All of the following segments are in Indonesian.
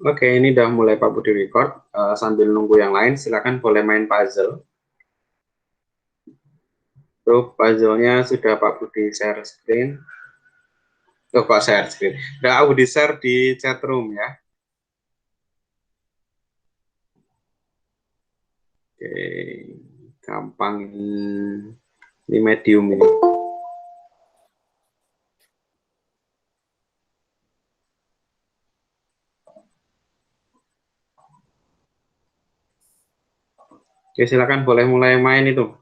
Oke, ini udah mulai Pak Budi record. Sambil nunggu yang lain, silakan boleh main puzzle. Tuh, puzzle-nya sudah Pak Budi share screen. Tuh, kok share screen. Udah aku di-share di chat room ya. Oke, gampang ini medium ini. Oke, silakan boleh mulai main itu.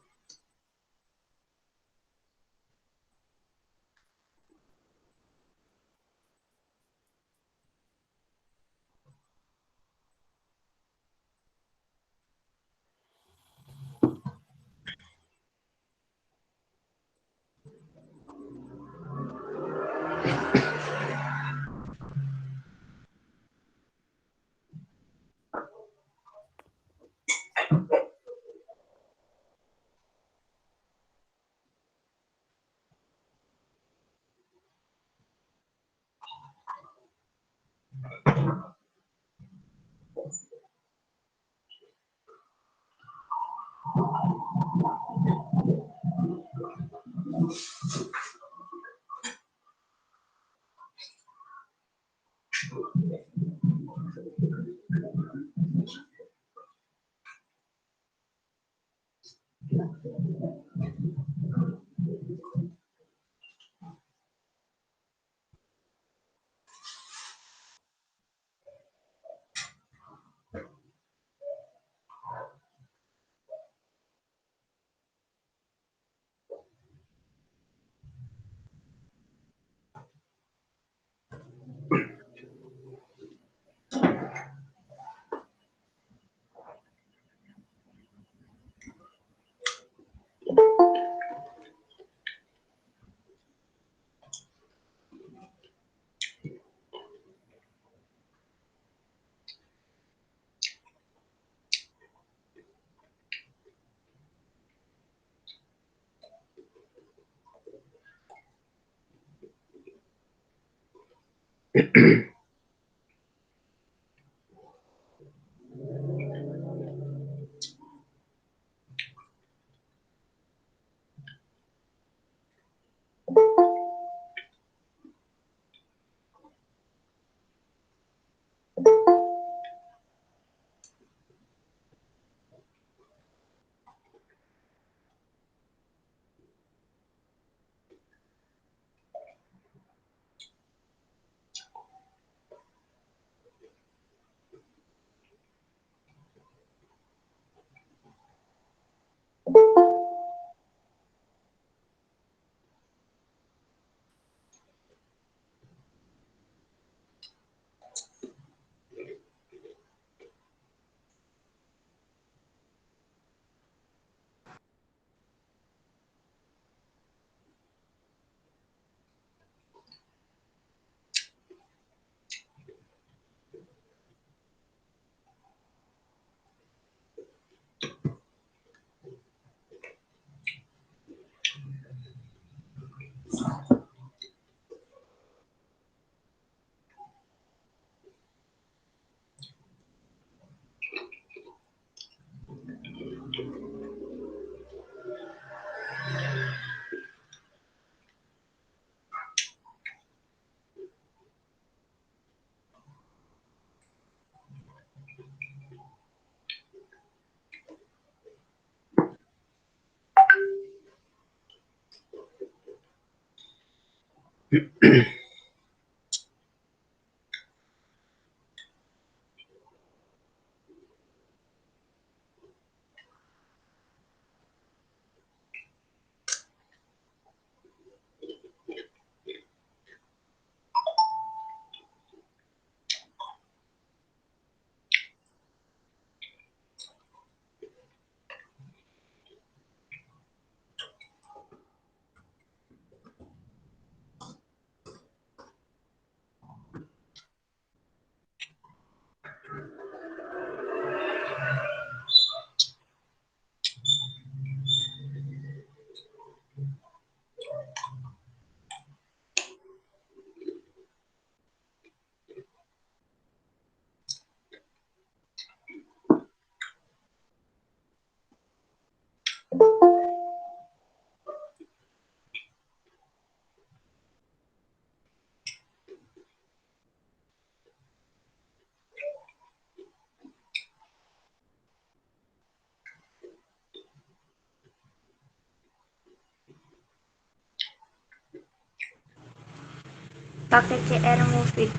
Pakai CR Movie.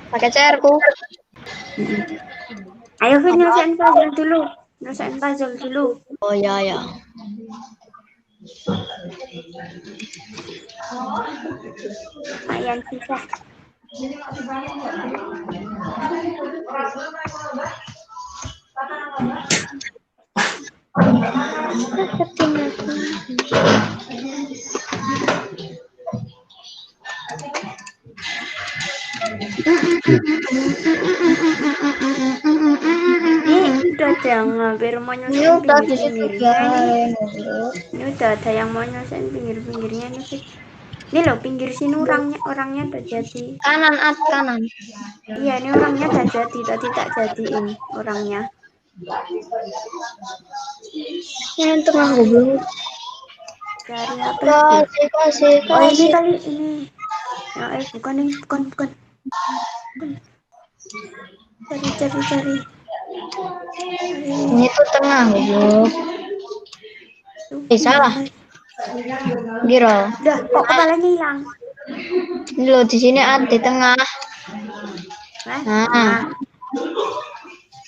Pakai CR ku. Ayo Fit, nyelesain puzzle dulu. Nyelesain puzzle dulu. Oh ya ya. Lumayan susah. Ini udah ada yang hampir mau Ini nyelesain udah di situ pinggir-pinggirnya nih. guys. Ini udah ada yang mau nyelesain pinggir-pinggirnya nih Fit. Ini loh pinggir sini orangnya udah jadi. Kanan kanan. Iya, ini orangnya udah jadi, tadi tak jadiin orangnya. Ini tengah goblok. Cari apa sih? Kasih. Oh ini kali ini. Ya, bukan nih, bukan. Cari. Ini tuh tengah goblok. Salah. Giro. Udah, kok kepalanya hilang? Ini loh di sini ada di tengah. Nah.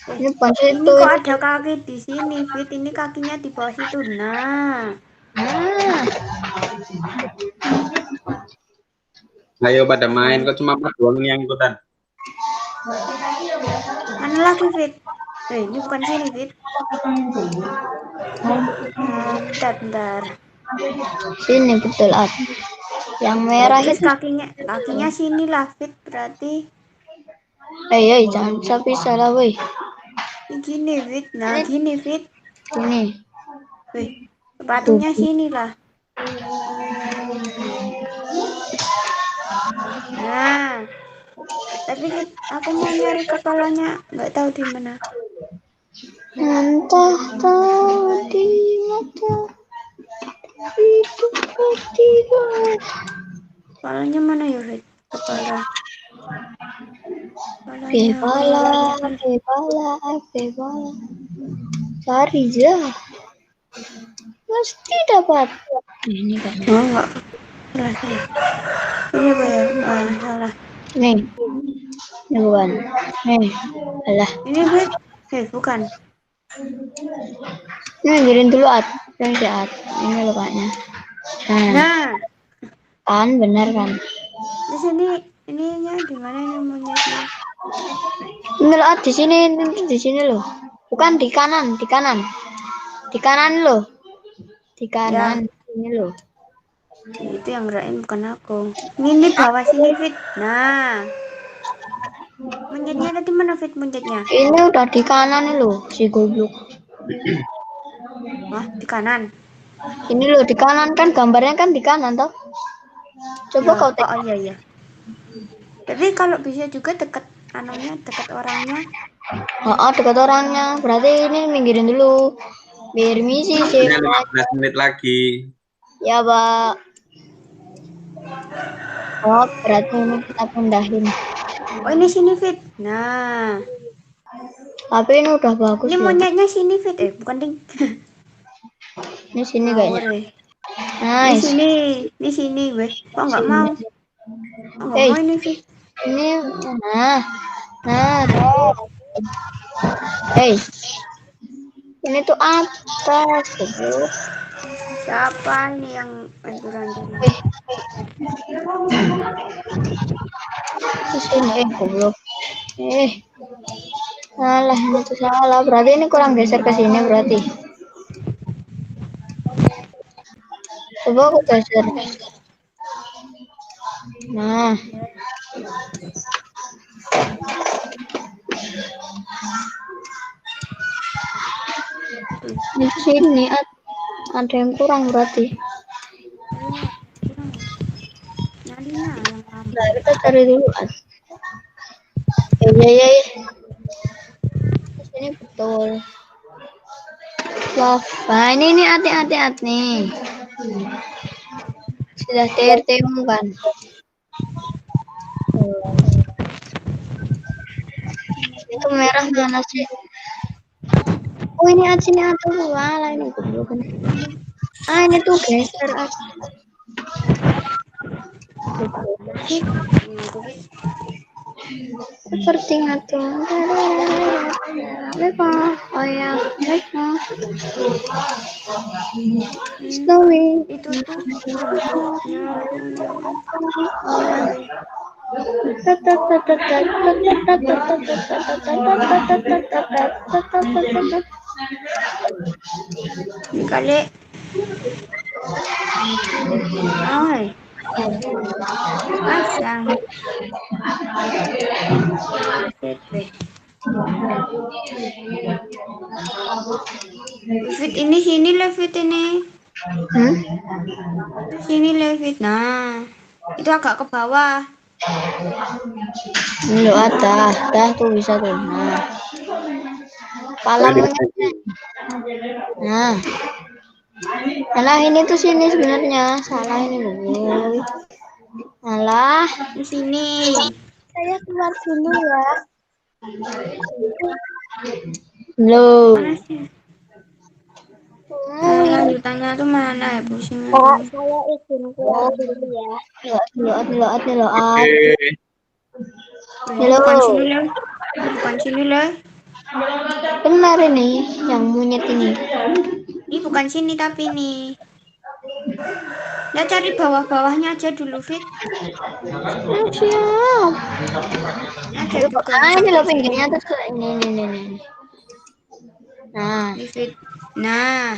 Ini pas Ini itu. kok ada kaki di sini, Fit? Ini kakinya di bawah situ. Nah. Ayo pada main, kok cuma Pak doang yang ikutan. Mana lagi, Fit? Ini bukan sini, Fit. Bentar. Sini betul at. Yang merah Terus itu. kakinya sini lah, Fit. Berarti. Jangan sampai salah, woi. Ini gini, Fit. Nah, gini, Fit. Sini. Wih, sepatunya sini lah. Nah, tapi aku mau nyari kepalanya, nggak tahu di mana. Entah tahu di mata itu ketiga. Kepalanya mana ya, Fit? Kepala. Kepala. Cari aja. Mesti dapat. Ini kan. Oh, enggak. Salah. Ini apa ya? Salah. Nih. Ini bukan. Nih. Alah. Ini, Fit. Bukan. Ini giring dulu at. Ini lukanya. Nah. Kan benar kan? Di sini ininya di mana ini monyetnya? Ini loh at, di sini loh. Bukan di kanan. Di kanan loh. Di kanan. Ya. Ini loh. Itu yang ngerain bukan aku. Ini bawah sini, Fit. Nah. Monyetnya tadi mana, Fit, monyetnya? Ini udah di kanan loh, si goblok. Wah, di kanan. Ini loh di kanan kan, gambarnya kan di kanan toh. Coba Ya. kau tek. Oh iya. Tapi kalau bisa juga dekat orangnya. Oh, dekat orangnya. Berarti ini minggirin dulu. Biar misi sih. 15 menit lagi. Ya, Pak. Oh, berarti ini kita pindahin. Oh, ini sini, Fit. Nah. Tapi ini udah bagus. Ini monyetnya sini, Fit. Bukan ding. Ini sini kayaknya. Nice. Ini sini, weh. Kok nggak mau? Nggak mau ini, Fit. Ini, nah. Ini tuh apa, goblok? Siapa nih yang aturan dulu? Sini, goblok. Salah, ini tuh salah. Berarti ini kurang geser ke sini berarti. Coba aku geser. Nah. Di sini ada yang kurang berarti. Nah, kita cari dulu. Ya. Ini betul. Nah, ini hati-hati nih. Sudah TRT-mu kan? Itu merah mana sih? Oh, ini sini ada wala ini goblok. Ini tuh geser. Fit, aku Fit. Seperti ngatung. Oh ya, Snowy. Itu tuh bentuknya ini kali. Oi, pasang. Fit, Fit ini sini Levit ini. Sini Levit. Nah, itu agak ke bawah. Lo dah tuh bisa tuh. Nah, kepala monyetnya. Nah, salah ini tuh sini sebenarnya. Salah ini loh. Salah. Di sini. Saya keluar dulu ya. Loh. Mana sih? Lanjutannya tuh mana ya pusing. Saya izin keluar dulu ya. Oke. Halo. Bukan sini lah. Bukan sini lah. Benar ini yang monyet ini. Ini bukan sini tapi nih. Ya cari bawah-bawahnya aja dulu Fit. Siap. Ada juga. Ini loh pinggirnya tuh ini. Nah, Ini Fit. Nah.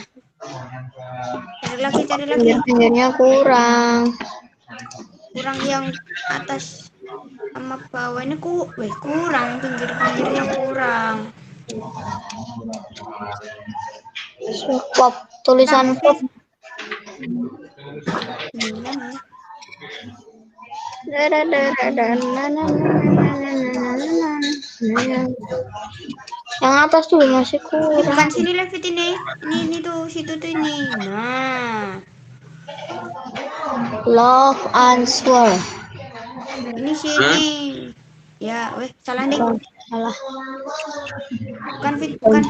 Cari lagi. pinggirnya kurang. Kurang yang atas sama bawah ini kurang pinggirnya kurang. Pop tulisan pop. Yang atas tuh masih kurang. Bukan sini Levit ini. Ini tuh situ tuh ini. Nah. Love answer. Ini sini. Ya, salah nih. Salah. Bukan Fit, bukan.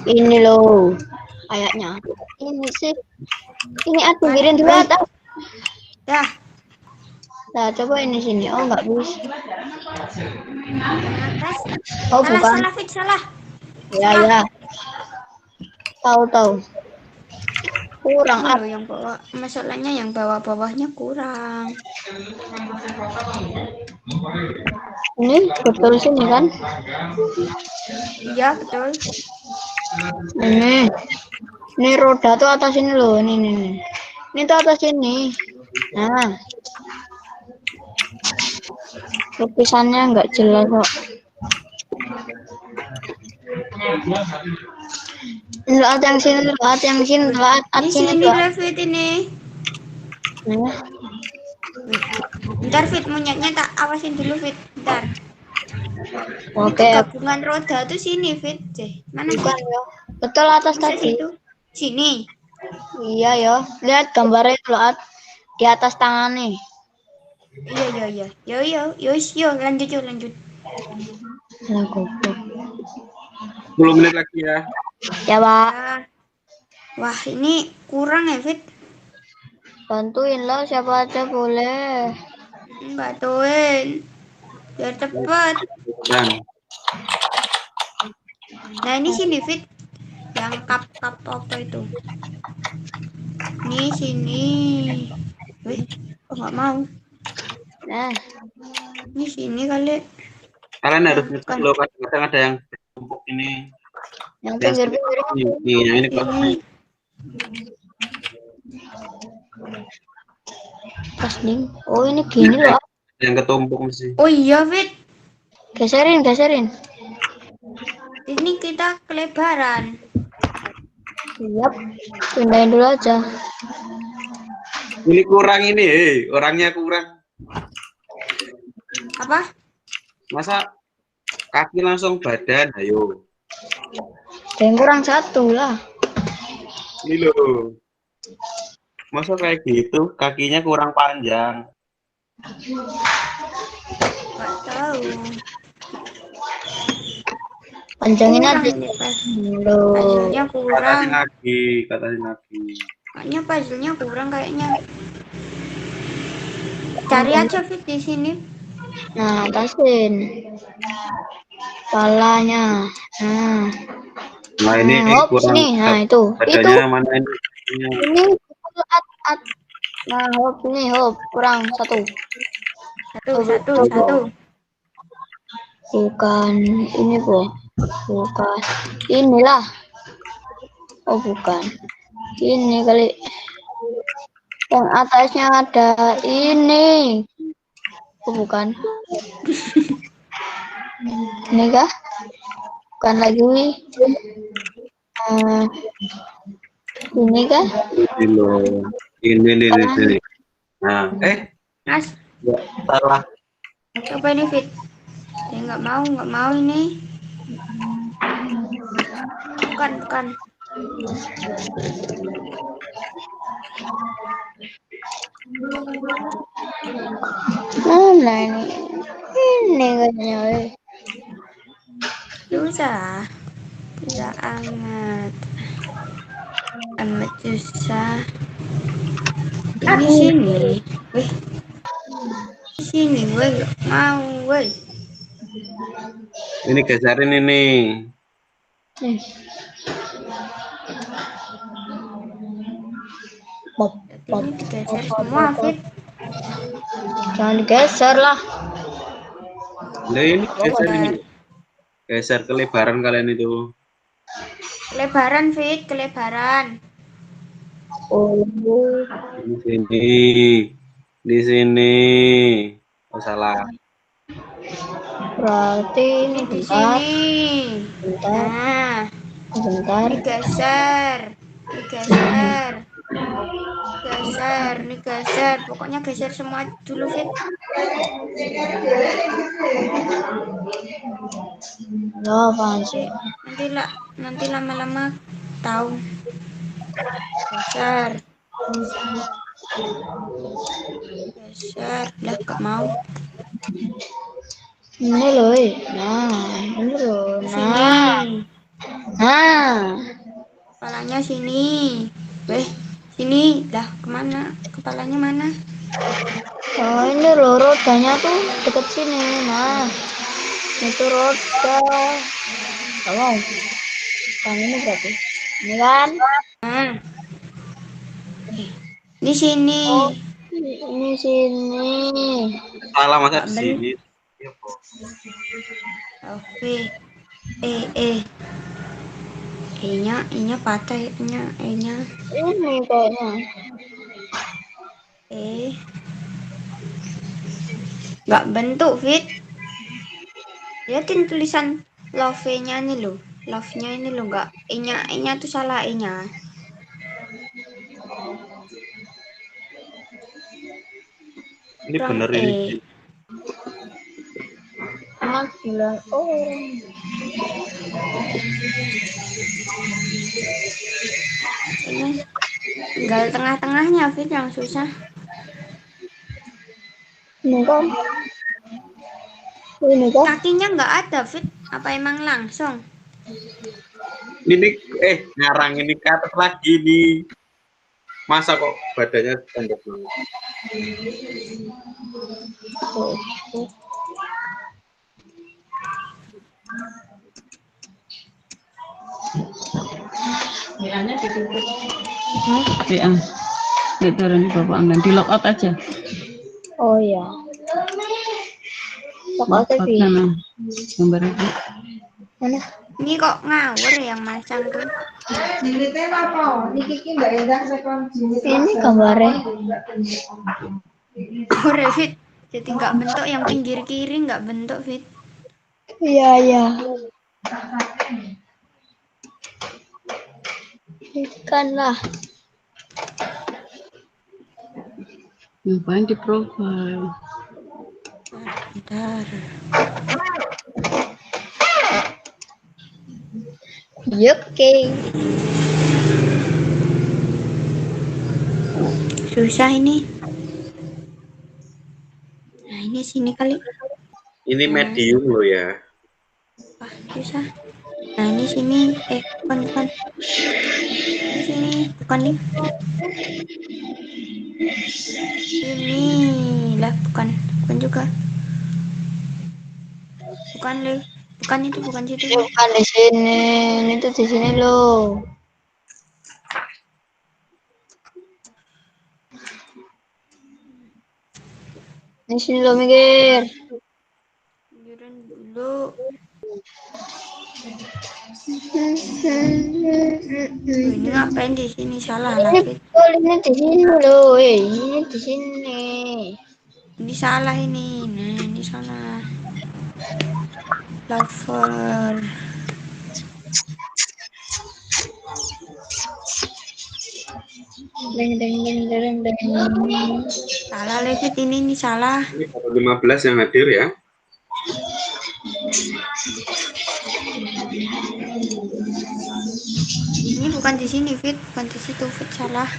Ini loh. Kayaknya. Ini sih. Ini pinggirin dulu atas. Dah. Nah, coba ini sini. Oh, enggak bisa. Atas. Oh, bukan. Salah Fit, salah. Ya. Tahu. Kurang Loh, yang bawah. Masalahnya yang bawah-bawahnya kurang. Ini betul sini kan? Iya, betul. Ini roda tuh atas ini loh. Ini. Ini tuh atas ini. Nah. Lukisannya nggak jelas kok. Lihat yang sini. Ini sini Levit ini. Bentar Fit, monyetnya tak awasin dulu Fit. Bentar. Oke. Gabungan roda tuh sini Fit. Mana Bukan Fit? ya. Betul atas Bisa tadi. situ. Sini. Iya ya. Lihat gambarnya loh di atas tangan nih. Iya. Yo, lanjut. Nah, goblok. 10 menit lagi ya. Ya, Pak. Wah, ini kurang ya Fit. Bantuin lo siapa aja boleh. Bantuin. Biar cepet. Dan Nah, ini sini Fit. Yang kap apa itu? Ini sini. Kok nggak mau? Nah, Ini sini kali. kalian harus nyetok loh, kadang-kadang ada yang tumpuk ini. yang Yang pinggir-pinggir. Nih, yang ini kok. Ini. Pas nih. Oh, ini gini loh. Yang ketumpuk mesti. Oh iya Fit. Geserin. Ini kita kelebaran. Siap. Pindahin dulu aja. Ini kurang ini, orangnya kurang. Apa? Masa kaki langsung badan, ayo. Yang kurang satu lah. Ini loh. Masa kayak gitu, kakinya kurang panjang. Nggak tahu. Panjangin Kurang aja. ini Loh. puzzle-nya kurang. Katasin lagi. Kayaknya puzzle-nya kurang kayaknya. Cari aja Fit di sini. Nah, atasin. Kepalanya. Nah, Nah ini hop kurang sini. Nah, itu. badannya mana ini? Ini at. Nah, hop ini hop kurang satu. Satu. Bukan ini bu. Bukan. Inilah. Oh, bukan. Ini kali. Yang atasnya ada ini. Oh, bukan. Ini kah? Bukan lagi. Ini kah? Ini loh. Ini. Nah, Mas, ya, salah. coba ini Fit. Nggak mau ini. Bukan. Mana ini? Ini kayaknya. Susah amat susah. Ini sini. Wih, sini, weh. Nggak mau, weh. Ini geserin ini. Ini digeser semua, Fit. Jangan digeser lah. Nah, ini geser ini. Geser kelebaran kalian itu. Kelebaran, Fit, kelebaran. Oh, Di sini. Oh salah. berarti ini Ini di bentar. sini. Bentar. Nah, Bentar. ini geser. Ini geser. Pokoknya geser semua dulu, Fit. Ya, apaan sih? Nanti lama-lama tahu. Geser. Lah, gak mau. Ini loh. Nah, ini loh. Sini. Nah. Kepalanya sini. Weh, sini. Lah, kemana? Kepalanya mana? Oh, ini loh rodanya tuh deket sini. Nah, itu roda. Kalau yang ini berarti. Ini kan? Nah, di sini. Oh, ini sini. Salah masa Gak di ben. sini. Oke. Eh. E-nya patah E-nya. Ini kayaknya. Gak bentuk, Fit. Lihatin tulisan love-nya ini loh. Love-nya ini loh, gak. E-nya tuh salah E-nya. Ini Kurang bener E. ini. Mas bilang, oh. Ini tinggal tengah-tengahnya, Fit, yang susah. Ini kan? Ini kan? Kakinya nggak ada, Fit. Apa emang langsung? Ini ngarang ini ke atas lagi nih. Masa kok badannya pendek banget? WA-nya ditutup. WA. Turun Bapak Anggan di lock out aja. Oh ya. Lock out sana. Gambar itu. Mana? Ini kok ngawur yang masang tuh. Ini gambarnya. Ngawur, Fit. Jadi nggak bentuk, yang pinggir kiri nggak bentuk, Fit. Iya. Ikan lah. Ngapain di profile? Bentar. Oke. Susah ini. Nah, ini sini kali. Ini medium loh ya. Wah, susah. Nah, ini sini. Bukan. Ini sini. Bukan nih. Ini lah bukan juga. Bukan Le. Bukan itu, bukan situ. Ini bukan di sini. Ini tuh di sini loh. Di sini loh mikir. Pikiran dulu. Ini ngapain di sini, salah lah Fit. Ini di sini loh. Ini di sini. Ini salah ini. Nah, ini salah. Lover. Deng deng deng deng deng. Salah Levit ini salah. Ini baru 15 yang hadir ya. Ini bukan di sini Fit, bukan di situ Fit, salah.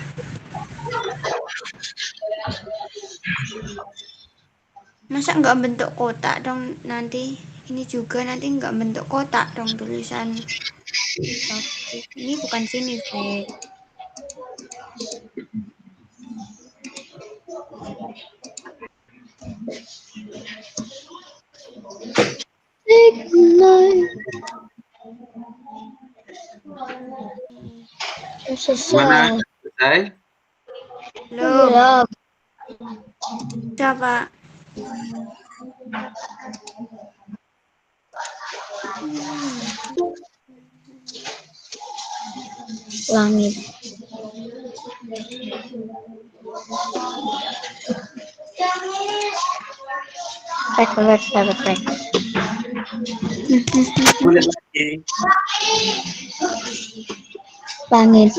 Masa nggak bentuk kotak dong nanti? Ini juga nanti nggak bentuk kotak dong tulisan. Ini bukan sini Fit. Mana? Selesai? Belum. Coba. Langit. Back. Tulis lagi. Langit.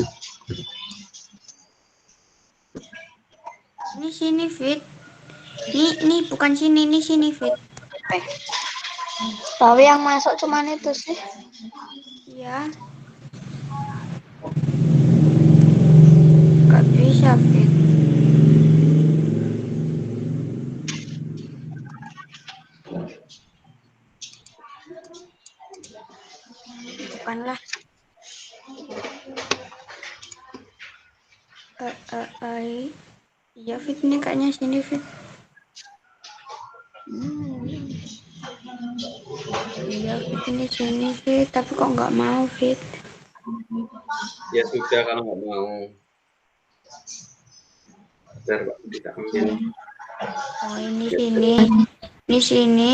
Ini sini Fit. Ini bukan sini, ini sini Fit. Tapi yang masuk cuman itu sih. Iya. Gak bisa Fit. Bukanlah. Iya Fit, ini kayaknya sini Fit. Iya Fit, ini sini Fit, tapi kok nggak mau Fit. Ya sudah kalau nggak mau. Bentar, Pak, kita ambil. Oh ini sini, ini sini,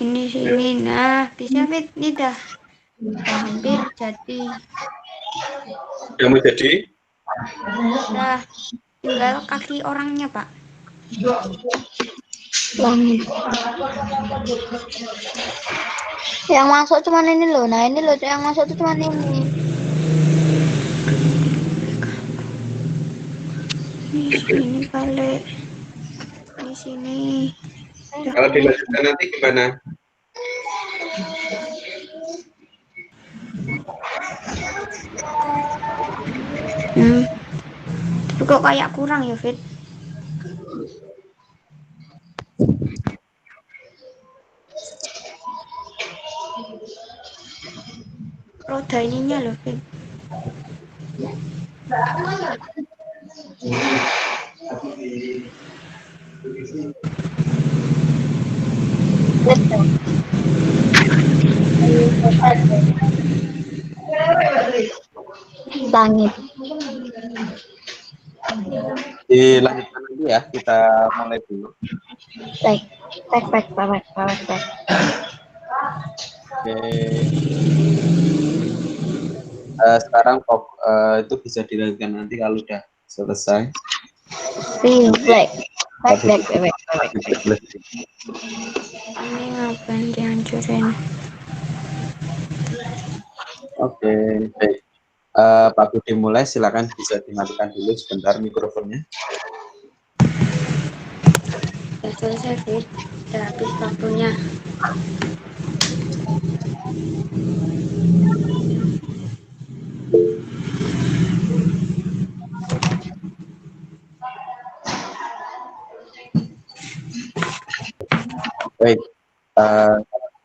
ini sini. Nah bisa Fit, ini dah hampir jadi. Udah mau jadi? Dah tinggal kaki orangnya Pak. Langit. Yang masuk cuman ini loh. Nah ini loh yang masuk tuh cuman ini. Ini sini balik. Ini sini. Kalau dilanjutkan nanti gimana? Tapi kok kayak kurang ya Fit. Roda ininya loh Fit. Langit. Dilanjutkan nanti ya, kita mulai dulu. Back. Oke. Sekarang itu bisa dilanjutkan nanti kalau udah selesai. Back. Ini ngapain dihancurin? Oke, baik. Pak Budi mulai, silakan bisa dimatikan dulu sebentar mikrofonnya. Udah selesai Fit, udah habis waktunya. Baik,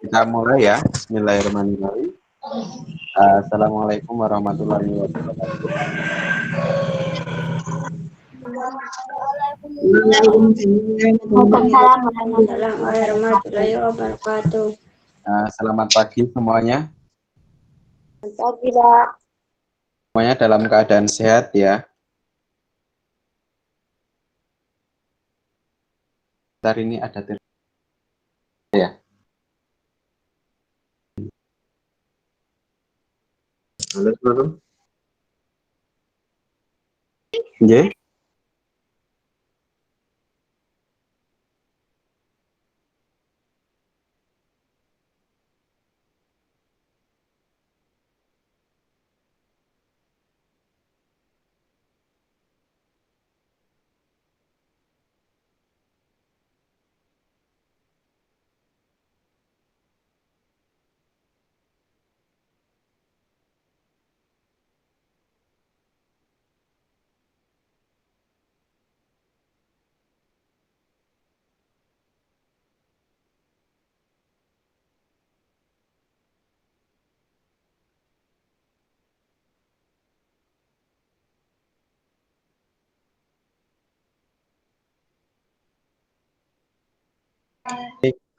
kita mulai ya. Bismillahirrahmanirrahim. Assalamualaikum warahmatullahi wabarakatuh. Waalaikumsalam warahmatullahi wabarakatuh. Selamat pagi semuanya. pagi, Pak. Semuanya dalam keadaan sehat ya. Ntar ini ada telepon ya. Halo, halo. Nggih.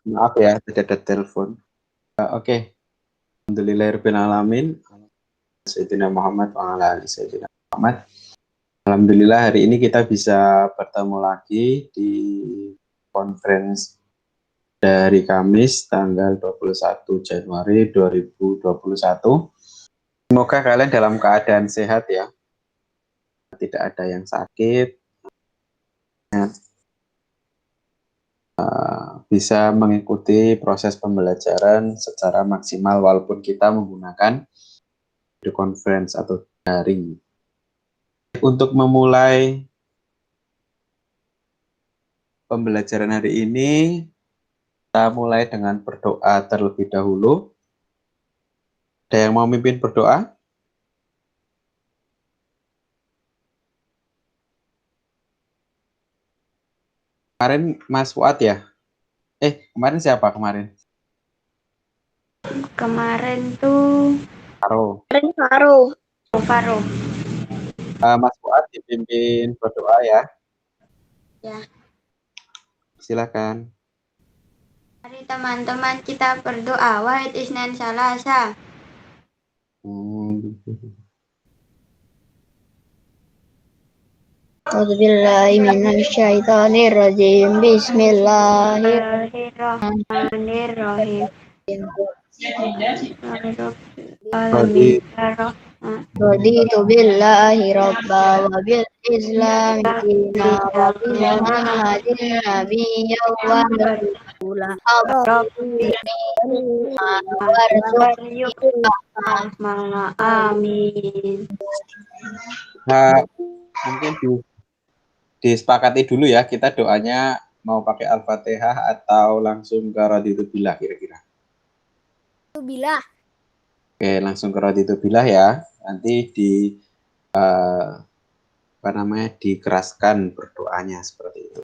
Maaf ya, tidak ada telepon. Oke. Alhamdulillahirabbil alamin. Sayyidina Muhammad wa ala ali Sayyidina Muhammad. Alhamdulillah hari ini kita bisa bertemu lagi di conference dari Kamis tanggal 21 Januari 2021. Semoga kalian dalam keadaan sehat ya. Tidak ada yang sakit. Bisa mengikuti proses pembelajaran secara maksimal walaupun kita menggunakan video conference atau daring. Untuk memulai pembelajaran hari ini, kita mulai dengan berdoa terlebih dahulu. Ada yang mau mimpin berdoa? Kemarin Mas Fuad ya? Kemarin siapa kemarin? Kemarin tuh Faro. Faro. Mas Fuad dipimpin berdoa ya. Ya. Silakan. Mari teman-teman kita berdoa. Wahid Isnan Salasa. A'udzubillahi minasyaitonirrajim. Bismillahirrahmanirrahim. Alamin. Raditu billahi rabba wa bil islam dina wa bi muhammadin nabiyya wa rasula Amin. Mungkin disepakati dulu ya, kita doanya mau pakai Al-Fatihah atau langsung ke Raditu Billah kira-kira. Billah. Oke, langsung ke Raditu Billah ya. Nanti dikeraskan berdoanya seperti itu.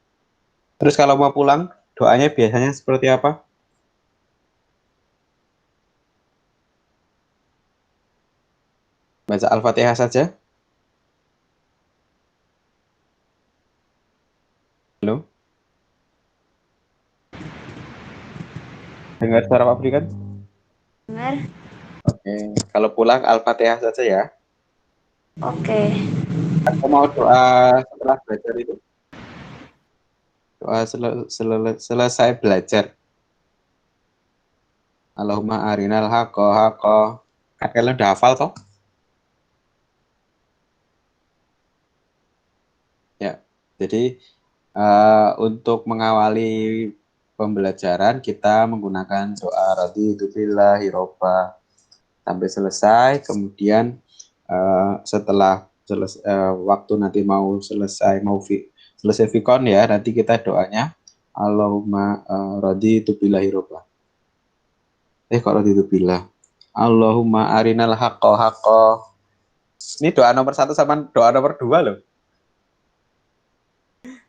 Terus kalau mau pulang, doanya biasanya seperti apa? Baca Al-Fatihah saja? Halo? Dengar suara Pak Bri kan? Dengar? Oke, kalau pulang Al-Fatihah saja ya. Oke. Aku mau doa setelah belajar itu. Doa selesai belajar. Allahumma arinal haqqo haqqo. Kan kalian udah hafal toh? Ya, jadi untuk mengawali pembelajaran kita menggunakan doa raditu billahi robba sampai selesai. Kemudian setelah waktu nanti mau selesai fikon ya, nanti kita doanya Allahumma raditu billahi robba. Kok raditu billah? Allahumma arinal haqqo haqqo. Ini doa nomor 1 sama doa nomor 2 loh.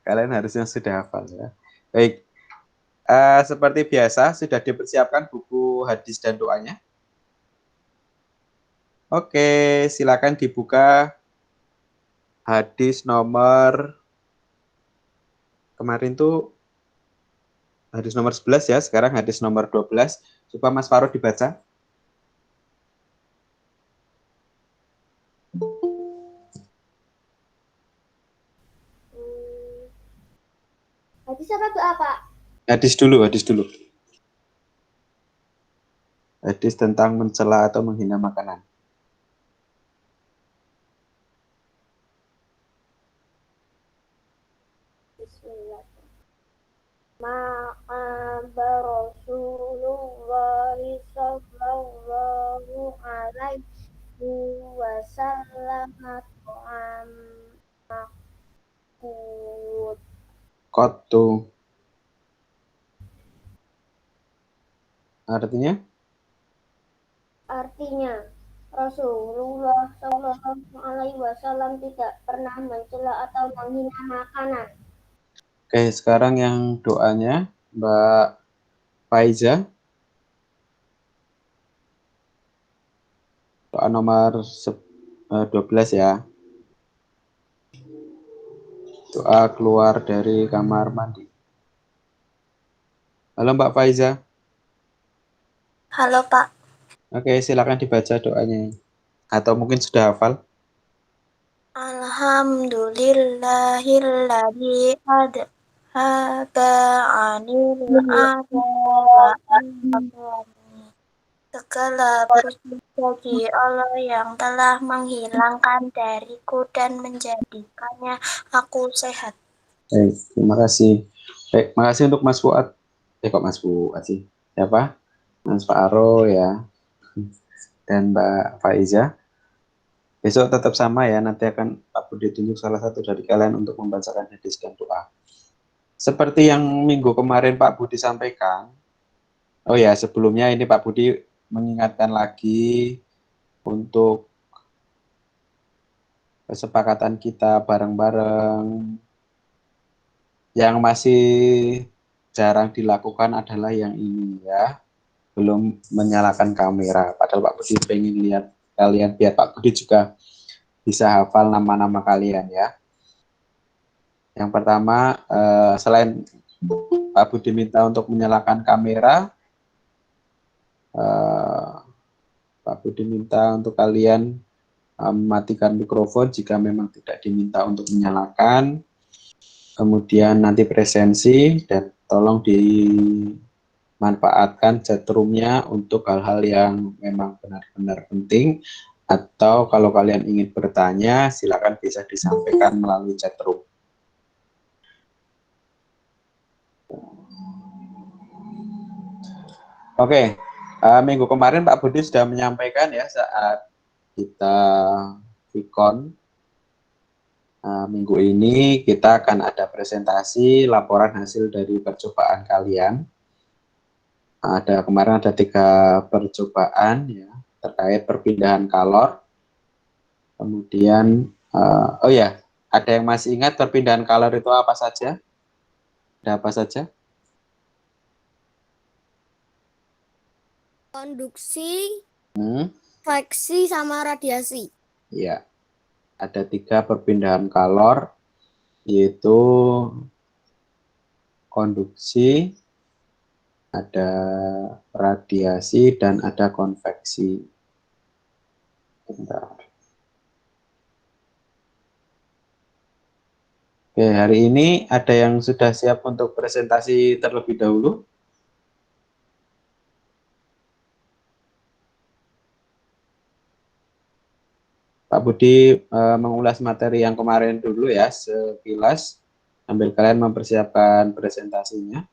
Kalian harusnya sudah hafal ya. Baik. Seperti biasa sudah dipersiapkan buku hadis dan doanya. Oke, silakan dibuka hadis nomor kemarin tuh hadis nomor 11 ya, sekarang hadis nomor 12. Coba Mas Faro dibaca. Hadis apa tuh apa? Hadis dulu, hadis dulu. Hadis tentang mencela atau menghina makanan. Bismillah. Ma'aba Rasulullah sallallahu alaihi wasallam ta'am makut. Kotu. Artinya? Artinya, Rasulullah Shallallahu Alaihi Wasallam tidak pernah mencela atau menghina makanan. Oke, sekarang yang doanya Mbak Faiza. Doa nomor 12 ya. Doa keluar dari kamar mandi. Halo Mbak Faiza. Halo Pak. Oke, silakan dibaca doanya. Atau mungkin sudah hafal. Alhamdulillahilladzi adhaba 'anil adha wa anfa'ani. Segala puji bagi Allah yang telah menghilangkan dariku dan menjadikannya aku sehat. Baik, terima kasih. Baik, makasih untuk Mas Fuad. Kok Mas Fuad sih? Siapa? Mas Faro ya. Dan Mbak Faiza. Besok tetap sama ya, nanti akan Pak Budi tunjuk salah satu dari kalian untuk membacakan hadis dan doa. Seperti yang minggu kemarin Pak Budi sampaikan, oh ya sebelumnya ini Pak Budi mengingatkan lagi untuk kesepakatan kita bareng-bareng. Yang masih jarang dilakukan adalah yang ini ya, belum menyalakan kamera. Padahal Pak Budi pengen lihat kalian, biar Pak Budi juga bisa hafal nama-nama kalian ya. Yang pertama, selain Pak Budi minta untuk menyalakan kamera, Pak Budi minta untuk kalian mematikan mikrofon jika memang tidak diminta untuk menyalakan. Kemudian nanti presensi, dan tolong dimanfaatkan chatroomnya untuk hal-hal yang memang benar-benar penting. Atau kalau kalian ingin bertanya, silakan bisa disampaikan melalui chatroom. Oke, minggu kemarin Pak Budi sudah menyampaikan ya saat kita Vicon. Minggu ini kita akan ada presentasi laporan hasil dari percobaan kalian. Kemarin ada 3 percobaan ya terkait perpindahan kalor. Kemudian, oh ya, ada yang masih ingat perpindahan kalor itu apa saja? Ada apa saja? Konduksi, Hmm, konveksi, sama radiasi. ya, ada 3 perpindahan kalor, yaitu konduksi, ada radiasi, dan ada konveksi. Bentar. Oke, hari ini ada yang sudah siap untuk presentasi terlebih dahulu? Pak Budi mengulas materi yang kemarin dulu ya, sekilas, sambil kalian mempersiapkan presentasinya.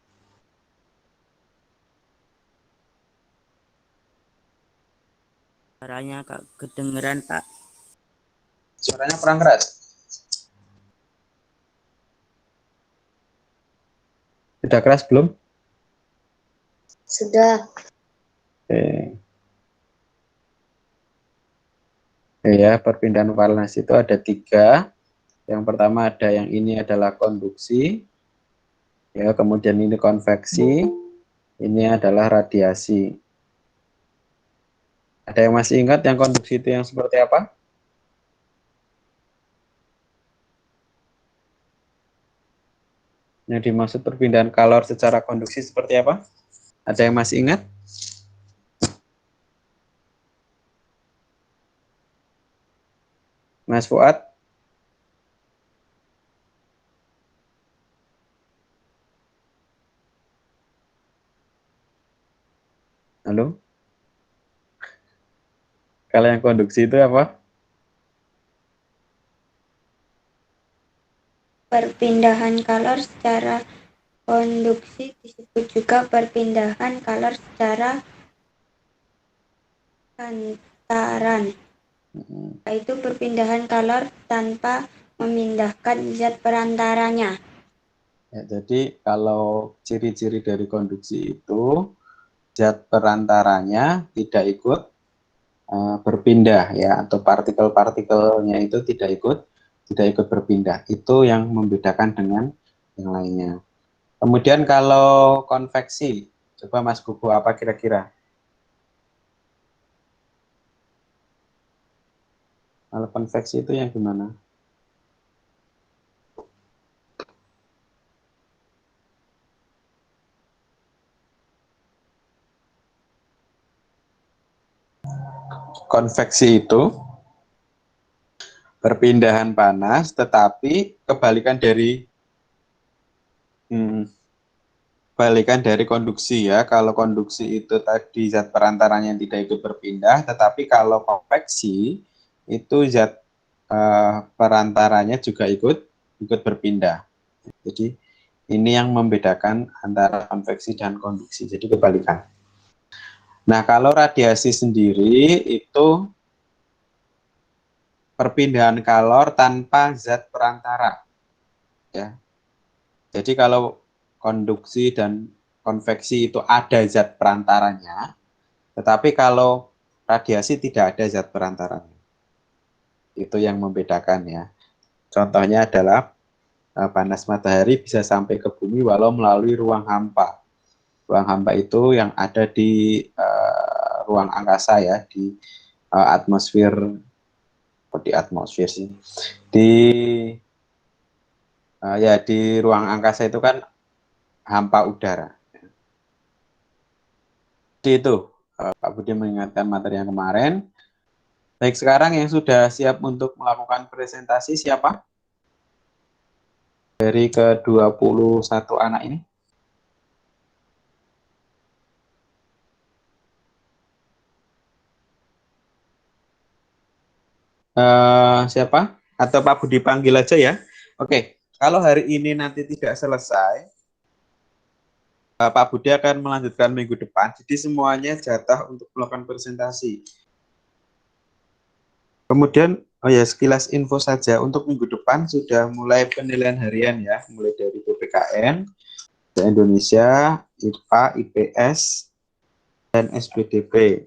Suaranya Kak kedengeran Pak. Suaranya kurang keras. Sudah keras belum? Sudah. Oke. Oke ya, perpindahan valensi itu ada 3. Yang pertama ada yang ini adalah konduksi, ya, kemudian ini konveksi, ini adalah radiasi. Ada yang masih ingat yang konduksi itu yang seperti apa? Yang dimaksud perpindahan kalor secara konduksi seperti apa? Ada yang masih ingat? Mas Fuad? Halo? Kalau yang konduksi itu apa? Perpindahan kalor secara konduksi disebut juga perpindahan kalor secara pantaran, yaitu perpindahan kalor tanpa memindahkan zat perantaranya. Ya, jadi kalau ciri-ciri dari konduksi itu zat perantaranya tidak ikut berpindah ya, atau partikel-partikelnya itu tidak ikut berpindah. Itu yang membedakan dengan yang lainnya. Kemudian kalau konveksi, coba Mas Gugu apa kira-kira? Kalau konveksi itu yang gimana? Konveksi itu perpindahan panas, tetapi kebalikan dari konduksi ya. Kalau konduksi itu tadi zat perantaranya yang tidak ikut berpindah, tetapi kalau konveksi itu zat perantaranya juga ikut berpindah. Jadi ini yang membedakan antara konveksi dan konduksi. Jadi kebalikan. Nah, kalau radiasi sendiri itu perpindahan kalor tanpa zat perantara. Ya. Jadi kalau konduksi dan konveksi itu ada zat perantaranya, tetapi kalau radiasi tidak ada zat perantaranya. Itu yang membedakan ya. Contohnya adalah panas matahari bisa sampai ke bumi walau melalui ruang hampa. Ruang hampa itu yang ada di ruang angkasa ya, di atmosfer sih. Di ruang angkasa itu kan hampa udara. Jadi itu Pak Budi mengingatkan materi yang kemarin. Baik, sekarang yang sudah siap untuk melakukan presentasi siapa? Dari ke-21 anak ini. Siapa? Atau Pak Budi panggil aja ya. Oke, kalau hari ini nanti tidak selesai, Pak Budi akan melanjutkan minggu depan. Jadi semuanya jatah untuk melakukan presentasi. Kemudian, sekilas info saja untuk minggu depan sudah mulai penilaian harian ya, mulai dari PPKN, Indonesia, IPA, IPS, dan SPDP.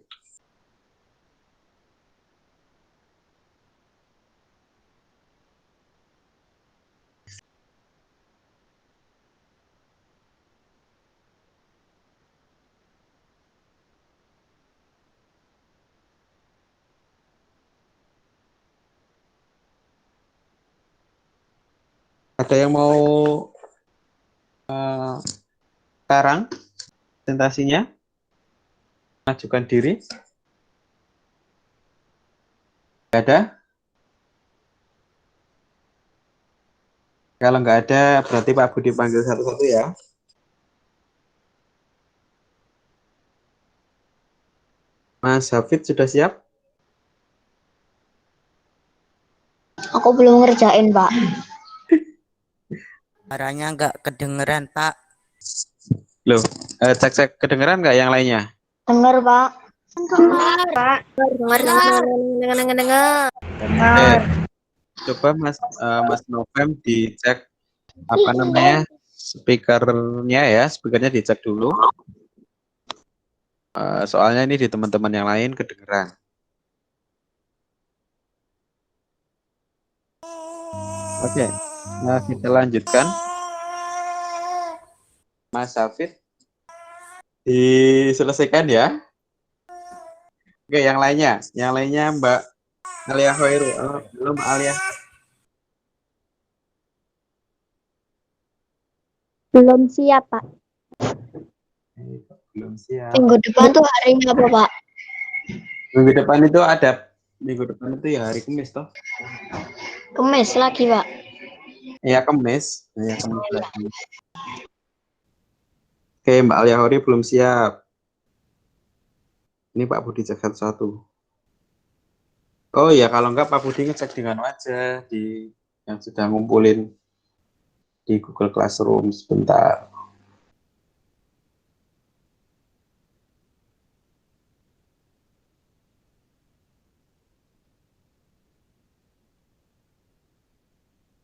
Ada yang mau sekarang presentasinya? Majukan diri? Nggak ada? Kalau nggak ada, berarti Pak Budi panggil satu-satu ya. Mas Hafid sudah siap? Aku belum ngerjain, Pak. Suaranya nggak kedengeran, Pak. Loh, cek kedengeran nggak yang lainnya? Dengar, Pak. Dengar. Coba Mas Novem dicek apa namanya speakernya dicek dulu. Soalnya ini di teman-teman yang lain kedengeran. Oke, nah kita lanjutkan. Mas Hafid diselesaikan ya. Oke, yang lainnya Mbak Alia Hoiru. Belum Alia. Belum siap, Pak. Belum siap. Minggu depan tuh harinya apa, Pak? Minggu depan itu ada, minggu depan itu ya hari Kamis toh? Kemis lagi, Pak. Ya Kamis, ya Kamis lagi. Oke, Mbak Alia Hori belum siap. Ini Pak Budi cek satu-satu. Oh ya, kalau enggak Pak Budi ngecek dengan wajah di yang sudah ngumpulin di Google Classroom sebentar.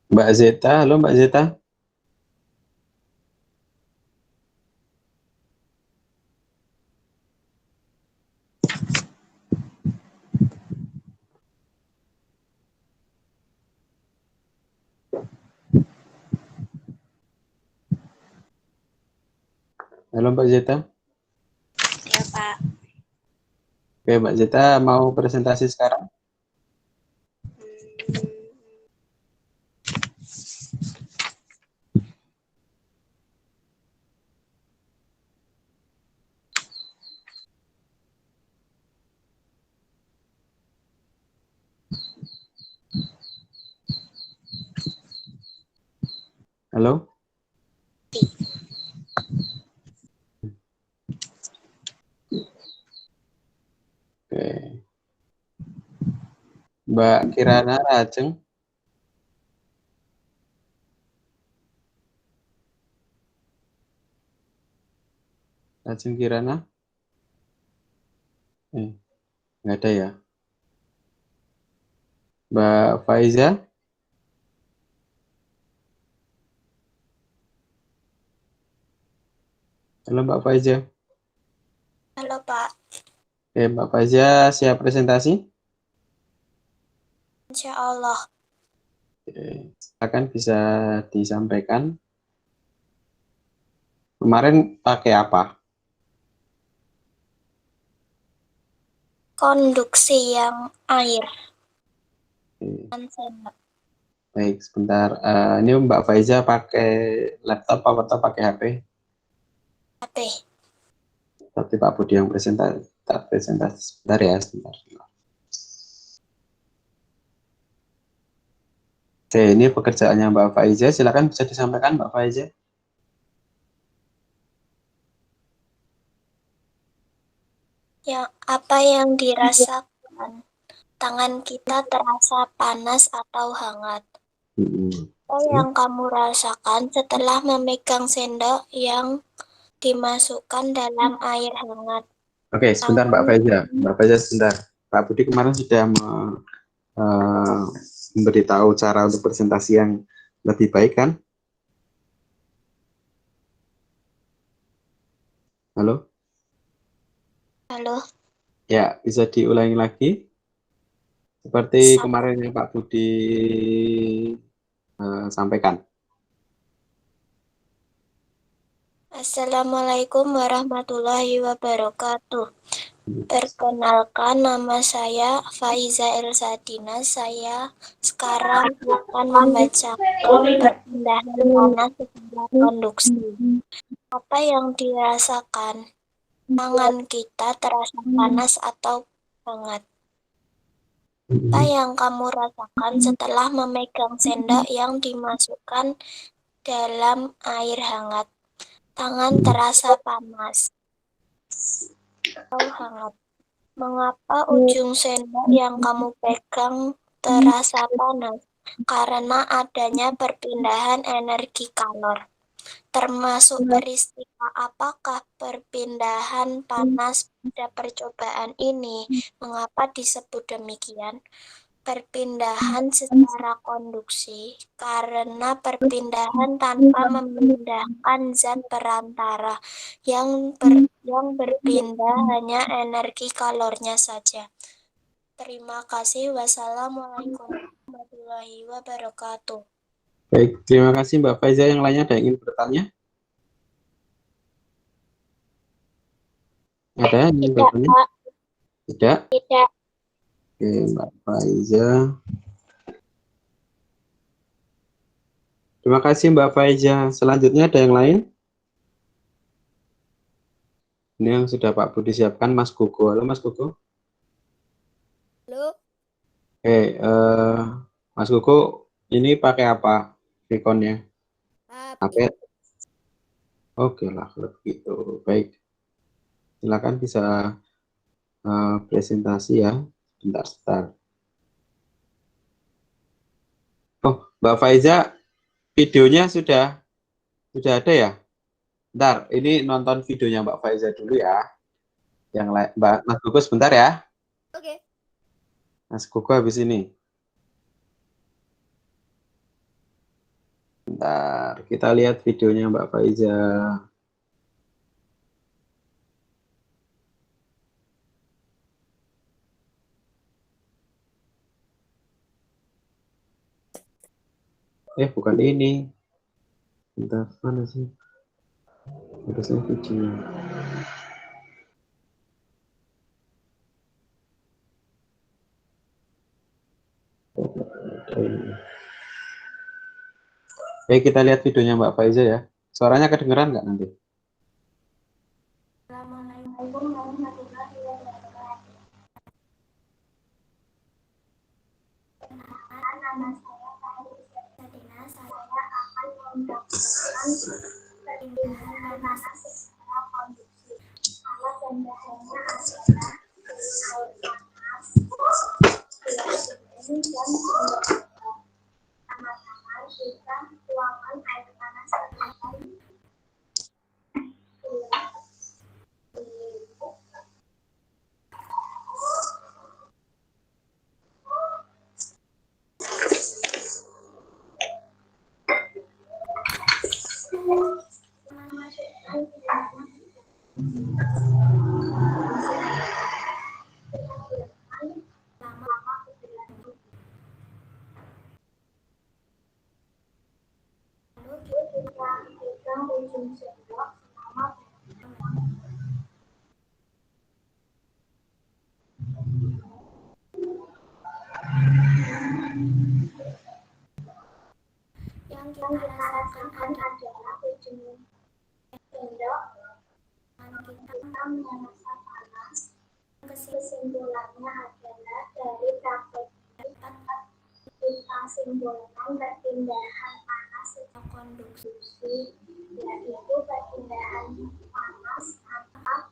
Mbak Zeta, halo Mbak Zeta. Halo Mbak Zeta. Ya, Pak. Oke, Mbak Zeta mau presentasi sekarang? Halo? Oke. Mbak Kirana Rajeng. Rajeng Kirana. Nggak ada ya. Mbak Faiza. Halo Mbak Faiza. Halo, Pak. Oke, Mbak Faiza siap presentasi? Insya Allah. Oke, silakan bisa disampaikan. Kemarin pakai apa? Konduksi yang air. Oke, baik, sebentar. Ini Mbak Faiza pakai laptop atau pakai HP? HP. Tapi Pak Budi yang presentasi. Sebentar ya, sebentar. Oke, ini pekerjaannya Mbak Faiza. Silakan bisa disampaikan Mbak Faiza. Apa yang dirasakan? Tangan kita terasa panas atau hangat. Apa yang kamu rasakan setelah memegang sendok yang dimasukkan dalam air hangat? Oke, sebentar Mbak Faiza. Mbak Faiza sebentar. Pak Budi kemarin sudah memberitahu cara untuk presentasi yang lebih baik kan? Halo? Halo. Ya, bisa diulangi lagi. Seperti kemarin yang Pak Budi sampaikan. Assalamualaikum warahmatullahi wabarakatuh. Perkenalkan, nama saya Faiza Elsadina. Saya sekarang akan membacakan perpindahan panas secara konduksi. Apa yang dirasakan? Tangan kita terasa panas atau hangat. Apa yang kamu rasakan setelah memegang sendok yang dimasukkan dalam air hangat? Tangan terasa panas atau hangat. Mengapa ujung sendok yang kamu pegang terasa panas? Karena adanya perpindahan energi kalor. Termasuk peristiwa apakah perpindahan panas pada percobaan ini? Mengapa disebut demikian? Perpindahan secara konduksi karena perpindahan tanpa memindahkan zat perantara yang berpindah hanya energi kalornya saja. Terima kasih. Wassalamualaikum warahmatullahi wabarakatuh. Baik, terima kasih Mbak Faiza. Yang lainnya ada yang ingin bertanya? Ada yang ingin bertanya? Tidak? Tidak. Oke, Mbak Faiza. Terima kasih Mbak Faiza. Selanjutnya ada yang lain? Ini yang sudah Pak Budi siapkan, Mas Gugu. Halo Mas Gugu. Halo. Oke, Mas Gugu, ini pakai apa ikonnya? HP? Oke lah, kalau begitu. Baik, silakan bisa presentasi ya. Sebentar. Oh, Mbak Faiza, videonya sudah ada ya? Bentar, ini nonton videonya Mbak Faiza dulu ya. Yang lain, Mas Gugu sebentar ya. Oke. Mas Gugu habis ini. Bentar, kita lihat videonya Mbak Faiza. Bukan ini. Bentar, mana sih? Harusnya video. Baik, kita lihat videonya Mbak Faiza ya. Suaranya kedengeran nggak nanti? Assalamualaikum warahmatullahi wabarakatuh. Nama saya Faiza Sadina. Saya akan membacakan perpindahan panas secara konduksi. Alat dan bahannya adalah air panas, dan sumber. Pertama-tama kita tuangkan air panas ke dalam pegang ujung sendok selama yang kita rasakan adalah ujung sendok kita merasa panas. Kesimpulannya adalah dari praktek kita simpulkan perpindahan panas secara konduksi, yaitu perpindahan panas antar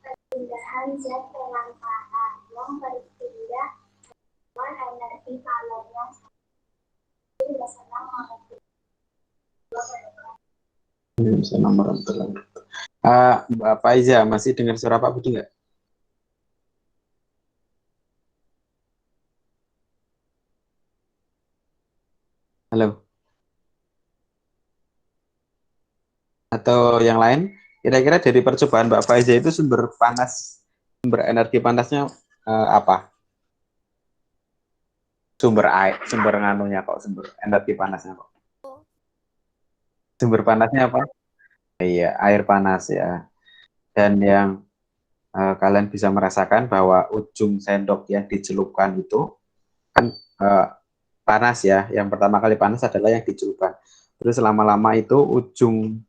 perpindahan zat perantara yang berpindah dengan energi kalornya. Mbak Faiza, masih dengar suara Pak Budi nggak? Halo? Atau yang lain? Kira-kira dari percobaan Mbak Faiza itu sumber energi panasnya apa? Sumber air, sumber energi panasnya kok. Sumber panasnya apa? Iya, air panas ya. Dan yang kalian bisa merasakan bahwa ujung sendok yang dicelupkan itu kan panas ya. Yang pertama kali panas adalah yang dicelupkan. Terus lama-lama itu ujung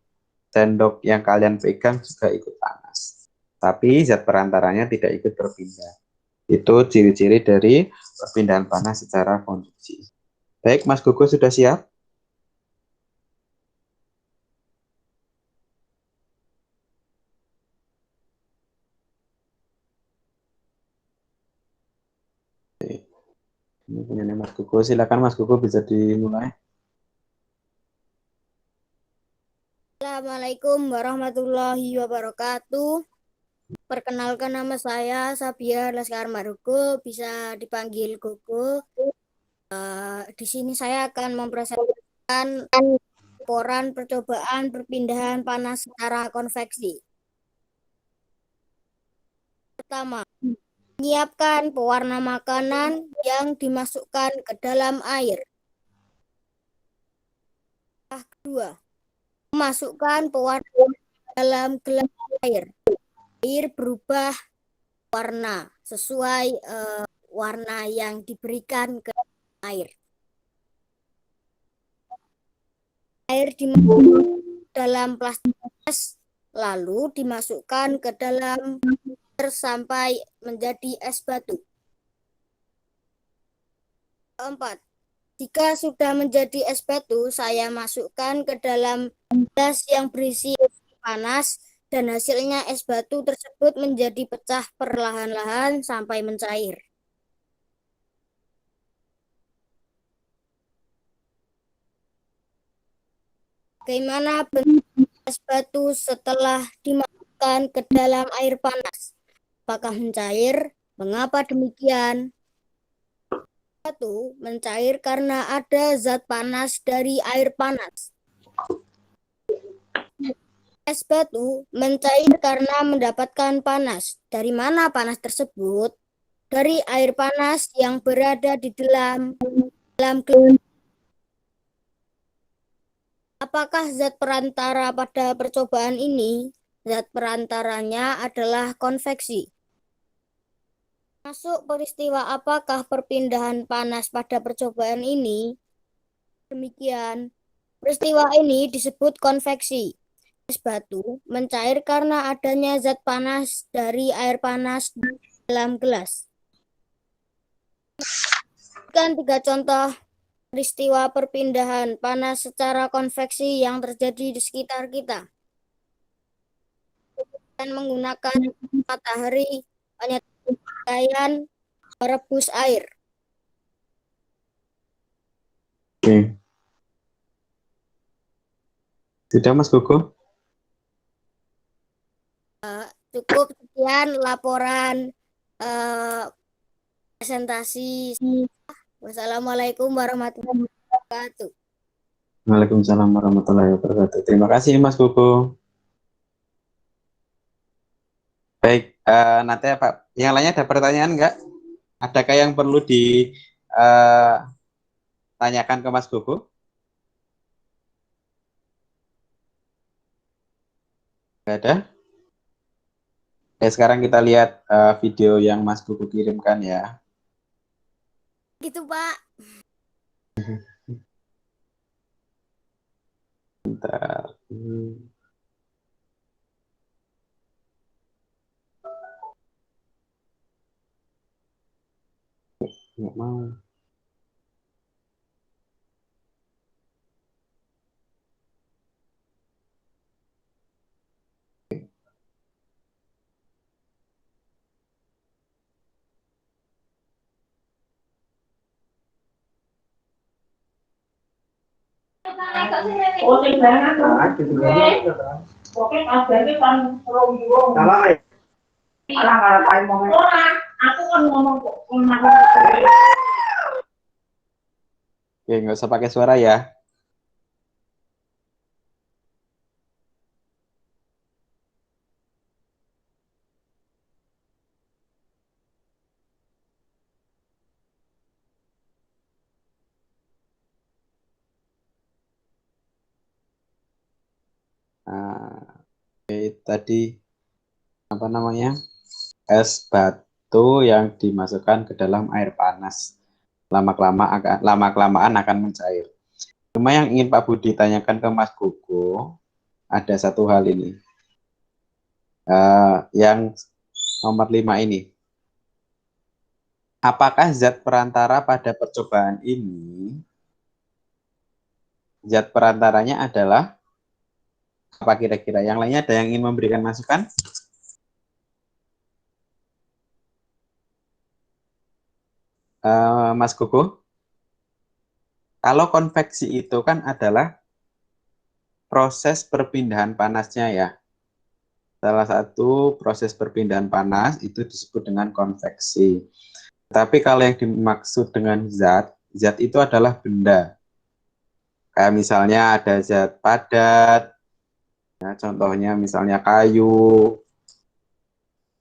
sendok yang kalian pegang juga ikut panas. Tapi zat perantaranya tidak ikut berpindah. Itu ciri-ciri dari perpindahan panas secara konduksi. Baik, Mas Gugu sudah siap? Ini punya Mas Gugu. Silakan Mas Gugu, bisa dimulai. Assalamualaikum warahmatullahi wabarakatuh. Perkenalkan, nama saya Sabia Laskar Marugo, bisa dipanggil Gogo. Di sini saya akan mempresentasikan laporan percobaan perpindahan panas secara konveksi. Pertama, menyiapkan pewarna makanan yang dimasukkan ke dalam air. Kedua, memasukkan pewarna dalam gelas air. Air berubah warna sesuai warna yang diberikan ke air. Air dimasukkan dalam plastik lalu dimasukkan ke dalam air sampai menjadi es batu. Keempat, jika sudah menjadi es batu, saya masukkan ke dalam gelas yang berisi panas dan hasilnya es batu tersebut menjadi pecah perlahan-lahan sampai mencair. Bagaimana bentuk es batu setelah dimasukkan ke dalam air panas? Apakah mencair? Mengapa demikian? Batu mencair karena ada zat panas dari air panas. Es batu mencair karena mendapatkan panas. Dari mana panas tersebut? Dari air panas yang berada di dalam gelas. Apakah zat perantara pada percobaan ini? Zat perantaranya adalah konveksi. Masuk peristiwa apakah perpindahan panas pada percobaan ini? Demikian, peristiwa ini disebut konveksi. Es batu mencair karena adanya zat panas dari air panas di dalam gelas. Berikan 3 contoh peristiwa perpindahan panas secara konveksi yang terjadi di sekitar kita. Dan menggunakan matahari, pakaian, merebus air. Oke. Sudah Mas Koko? Cukup sekian laporan presentasi. Wassalamualaikum warahmatullahi wabarakatuh. Waalaikumsalam warahmatullahi wabarakatuh. Terima kasih Mas Koko. Baik, nanti Pak, yang lainnya ada pertanyaan enggak? Adakah yang perlu ditanyakan ke Mas Koko? Enggak ada? Oke, sekarang kita lihat video yang Mas Koko kirimkan ya. Gitu, Pak. Bentar. Nggak mau. Oke, nggak usah pakai suara ya. Nah, tadi apa namanya, es batu yang dimasukkan ke dalam air panas lama-kelamaan akan mencair. Cuma yang ingin Pak Budi tanyakan ke Mas Koko ada satu hal ini, yang nomor 5 ini, apakah zat perantara pada percobaan ini, zat perantaranya adalah apa kira-kira? Yang lainnya ada yang ingin memberikan masukan? Mas Koko, kalau konveksi itu kan adalah proses perpindahan panasnya ya. Salah satu proses perpindahan panas itu disebut dengan konveksi. Tapi kalau yang dimaksud dengan zat itu adalah benda. Kayak misalnya ada zat padat, ya, contohnya misalnya kayu,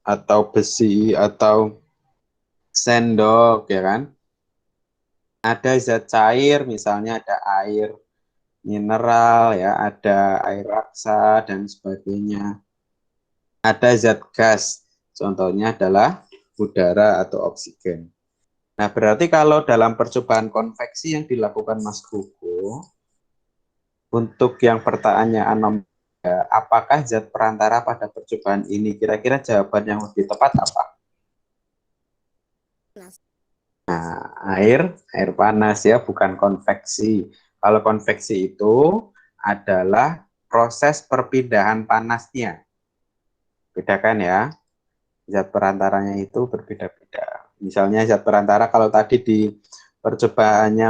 atau besi, atau sendok, ya kan. Ada zat cair, misalnya ada air mineral, ya, ada air raksa, dan sebagainya. Ada zat gas, contohnya adalah udara atau oksigen. Nah, berarti kalau dalam percobaan konveksi yang dilakukan Mas Kuku, untuk yang pertanyaan apakah zat perantara pada percobaan ini? Kira-kira jawaban yang lebih tepat apa? Nah, air panas ya, bukan konveksi. Kalau konveksi itu adalah proses perpindahan panasnya. Bedakan ya, zat perantaranya itu berbeda-beda. Misalnya zat perantara kalau tadi di percobaannya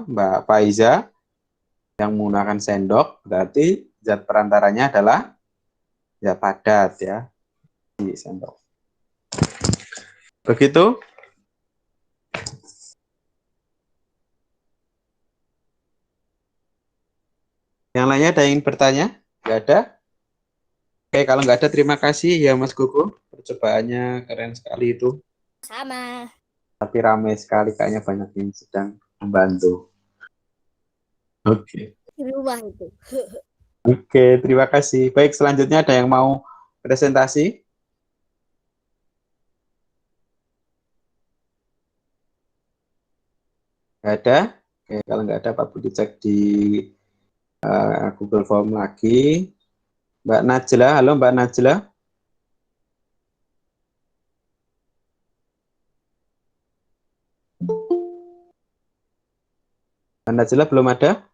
Mbak Faiza yang menggunakan sendok, berarti zat perantaranya adalah zat padat ya di sendok. Begitu? Yang lainnya ada yang ingin bertanya? Nggak ada? Oke, kalau nggak ada terima kasih ya Mas Kuku. Percobaannya keren sekali itu. Sama. Tapi ramai sekali, kayaknya banyak yang sedang membantu. Oke. Di rumah itu. Oke, terima kasih. Baik, selanjutnya ada yang mau presentasi? Nggak ada? Oke, kalau nggak ada Pak Budi cek di Google Form lagi. Mbak Najla, halo Mbak Najla. Mbak Najla belum ada?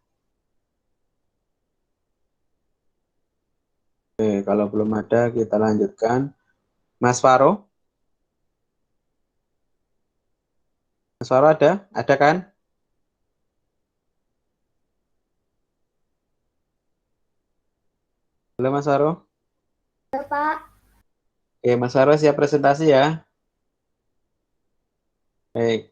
Oke, kalau belum ada kita lanjutkan. Mas Faro? Mas Faro ada? Ada kan? Halo Mas Faro? Ya, Pak. Oke, Mas Faro siap presentasi ya? Baik.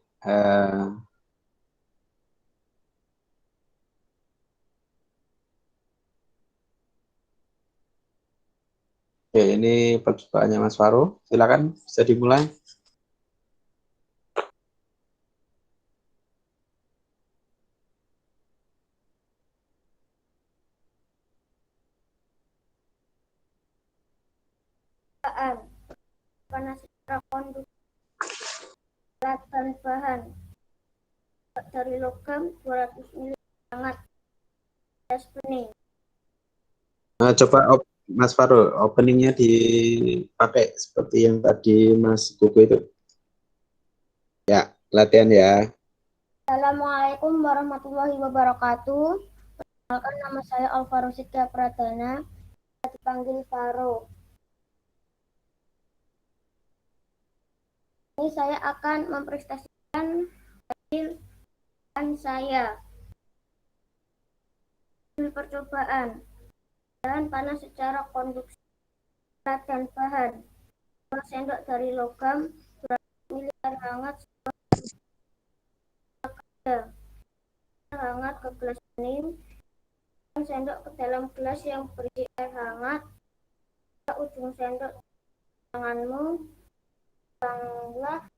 Oke, ini percobaannya Mas Faro. Silakan bisa dimulai. Panas konduksi dan bahan dari logam 200 ml hangat gas bening. Nah, coba Mas Faro, openingnya dipakai seperti yang tadi Mas Kuku itu. Ya, latihan ya. Assalamualaikum warahmatullahi wabarakatuh. Perkenalkan, nama saya Alvaro Sidya Pradana, dipanggil Faro. Ini saya akan mempresentasikan hasil saya. Hasil percobaan dan panas secara konduksi dan bahan 2 sendok dari logam 200 ml air hangat hangat ke gelas bening, sendok ke dalam gelas yang berisi air hangat, ujung sendok tanganmu, panglah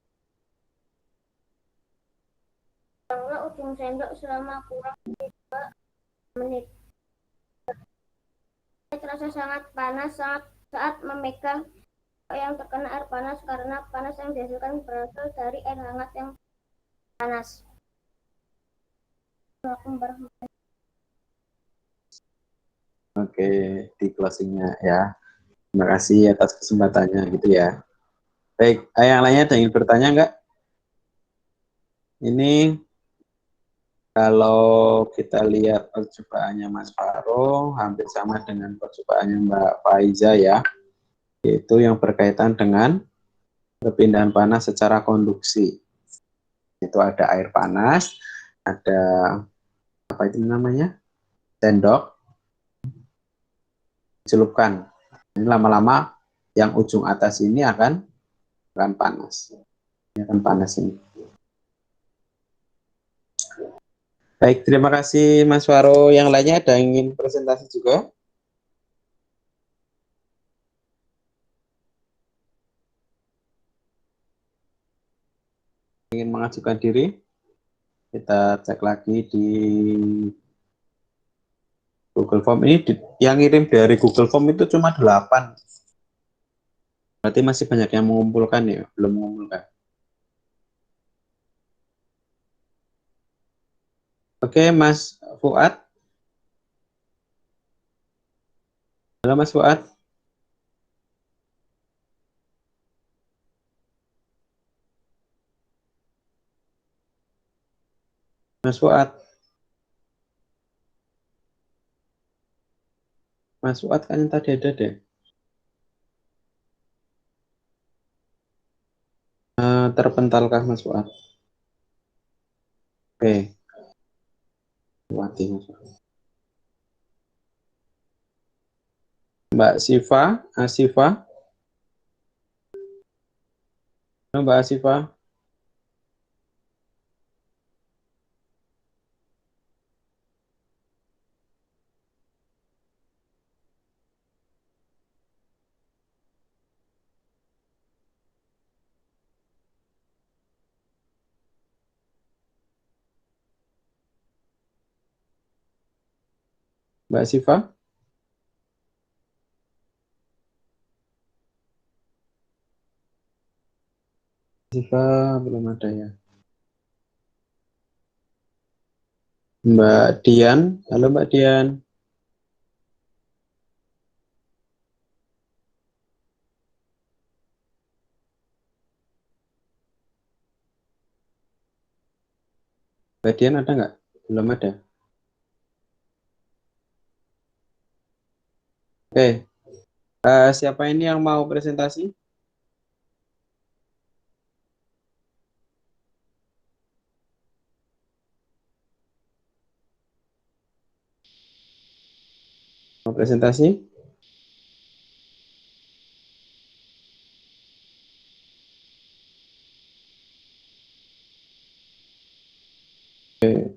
ujung sendok selama kurang lebih 2 menit. Terasa sangat panas saat memegang yang terkena air panas karena panas yang dihasilkan berasal dari air hangat yang panas. Oke, di closingnya ya. Terima kasih atas kesempatannya gitu ya. Baik, yang lainnya ada yang ingin bertanya enggak? Ini kalau kita lihat percobaannya Mas Faro hampir sama dengan percobaannya Mbak Faiza ya, yaitu yang berkaitan dengan perpindahan panas secara konduksi. Itu ada air panas, ada apa itu namanya? Sendok, celupkan. Ini lama-lama yang ujung atas ini akan panas. Ini akan panas ini. Baik, terima kasih Mas Faro. Yang lainnya ada yang ingin presentasi juga? Ingin mengajukan diri? Kita cek lagi di Google Form. Ini yang ngirim dari Google Form itu cuma 8. Berarti masih banyak yang mengumpulkan ya, belum mengumpulkan. Oke, Mas Fuad. Halo Mas Fuad. Mas Fuad. Mas Fuad kan yang tadi ada deh. Terpentalkah Mas Fuad? Oke. Mati Mas Fuad. Mbak Siva, Asifa. Halo Mbak Asifa. Mbak Siva. Siva belum ada ya. Mbak Dian. Halo Mbak Dian. Mbak Dian ada nggak? Belum ada. Oke. Siapa ini yang mau presentasi? Mau presentasi? Eh,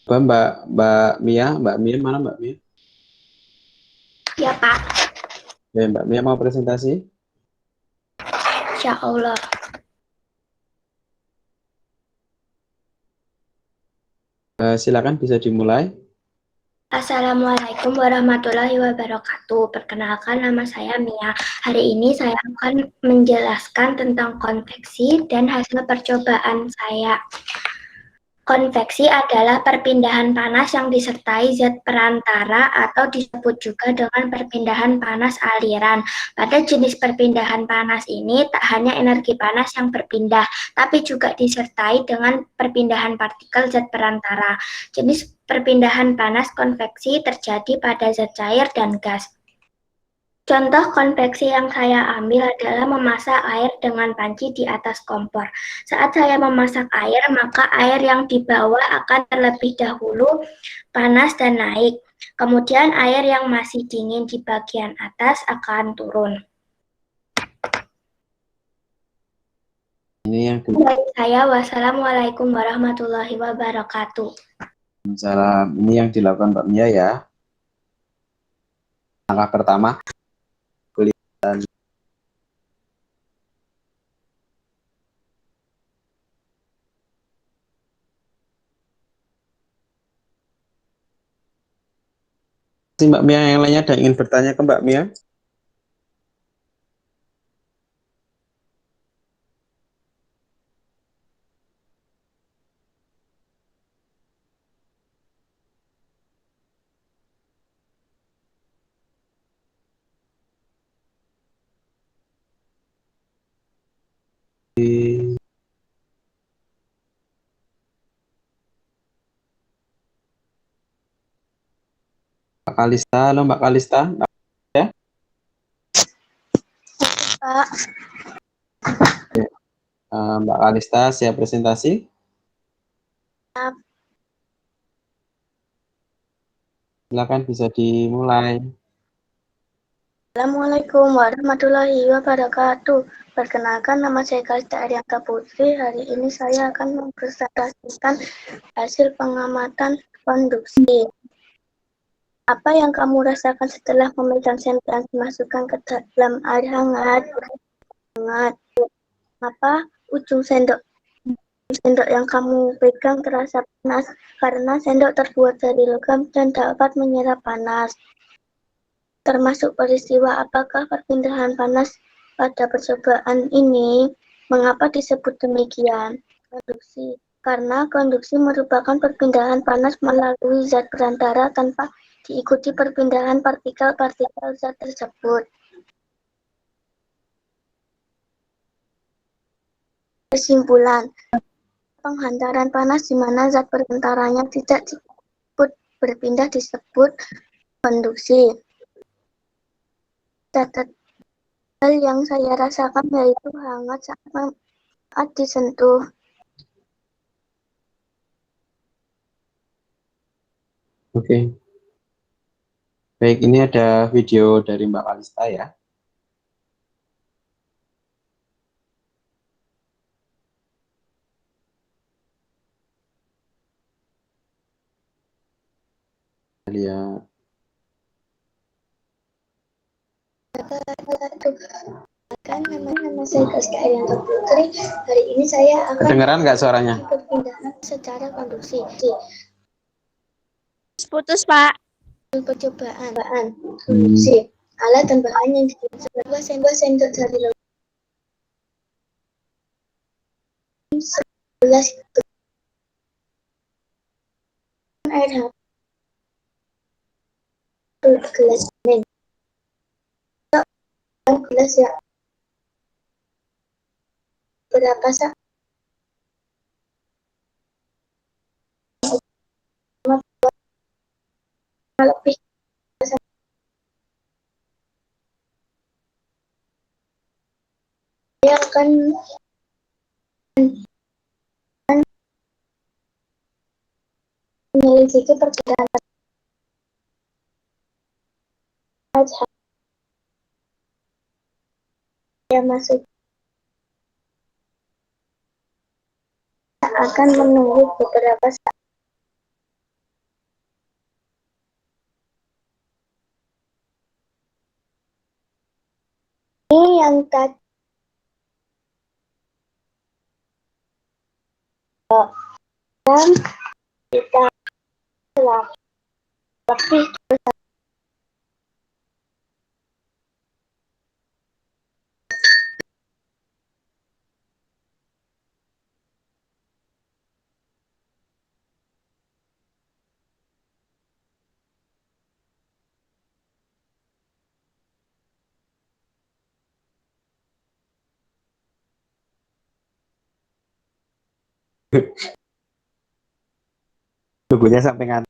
Mbak Mia, mana Mbak Mia? Ya Pak, Mbak Mia mau presentasi? Insya Allah. Silakan bisa dimulai. Assalamualaikum warahmatullahi wabarakatuh. Perkenalkan, nama saya Mia. Hari ini saya akan menjelaskan tentang konveksi dan hasil percobaan saya. Konveksi adalah perpindahan panas yang disertai zat perantara atau disebut juga dengan perpindahan panas aliran. Pada jenis perpindahan panas ini tak hanya energi panas yang berpindah, tapi juga disertai dengan perpindahan partikel zat perantara. Jenis perpindahan panas konveksi terjadi pada zat cair dan gas. Contoh konveksi yang saya ambil adalah memasak air dengan panci di atas kompor. Saat saya memasak air, maka air yang di bawah akan terlebih dahulu panas dan naik. Kemudian air yang masih dingin di bagian atas akan turun. Ini yang Dari saya, wassalamualaikum warahmatullahi wabarakatuh. Salam. Ini yang dilakukan Mbak Mia ya. Langkah pertama. Mbak Mia, yang lainnya ada ingin bertanya ke Mbak Mia? Mbak Kalista, halo Mbak Kalista. Ya? Pak. Mbak Kalista, siap presentasi? Siap. Silakan bisa dimulai. Assalamualaikum warahmatullahi wabarakatuh. Perkenalkan, nama saya Kalista Arianka Putri. Hari ini saya akan mempresentasikan hasil pengamatan konduksi. Apa yang kamu rasakan setelah memegang sendok yang dimasukkan ke dalam air hangat? Apa ujung sendok yang kamu pegang terasa panas karena sendok terbuat dari logam dan dapat menyerap panas. termasuk peristiwa apakah perpindahan panas pada percobaan ini? Mengapa disebut demikian? Konduksi. Karena konduksi merupakan perpindahan panas melalui zat perantara tanpa diikuti perpindahan partikel-partikel zat tersebut. Kesimpulan, penghantaran panas di mana zat perantaranya tidak berpindah disebut konduksi. Hal yang saya rasakan yaitu hangat saat disentuh. Oke. Baik, ini ada video dari Mbak Kalista ya. Lihat. Nama saya Kalista Arianto Putri. Hari ini saya akan kedengeran nggak suaranya? Perpindahan secara konduksi. Putus, Pak. Percobaan konduksi. Alat dan bahan yang digunakan sebuah sendok dari 11 air gelas ini. Gelas ya. Berapa sak? Lebih. Saya akan menyelidiki perbedaan saya masuk akan menunggu beberapa saat. Ini yang tadi dan kita lebih tunggunya sampai ngantuk.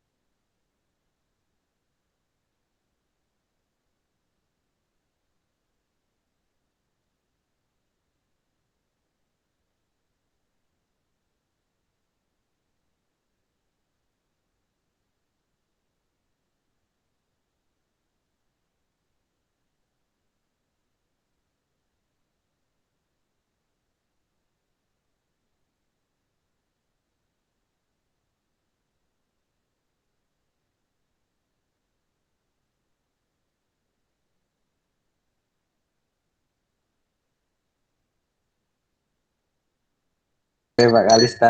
Terima kasih Kalista,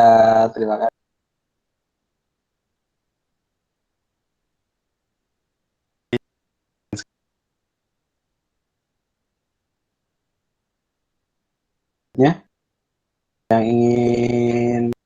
terima kasih. Ya, yang ingin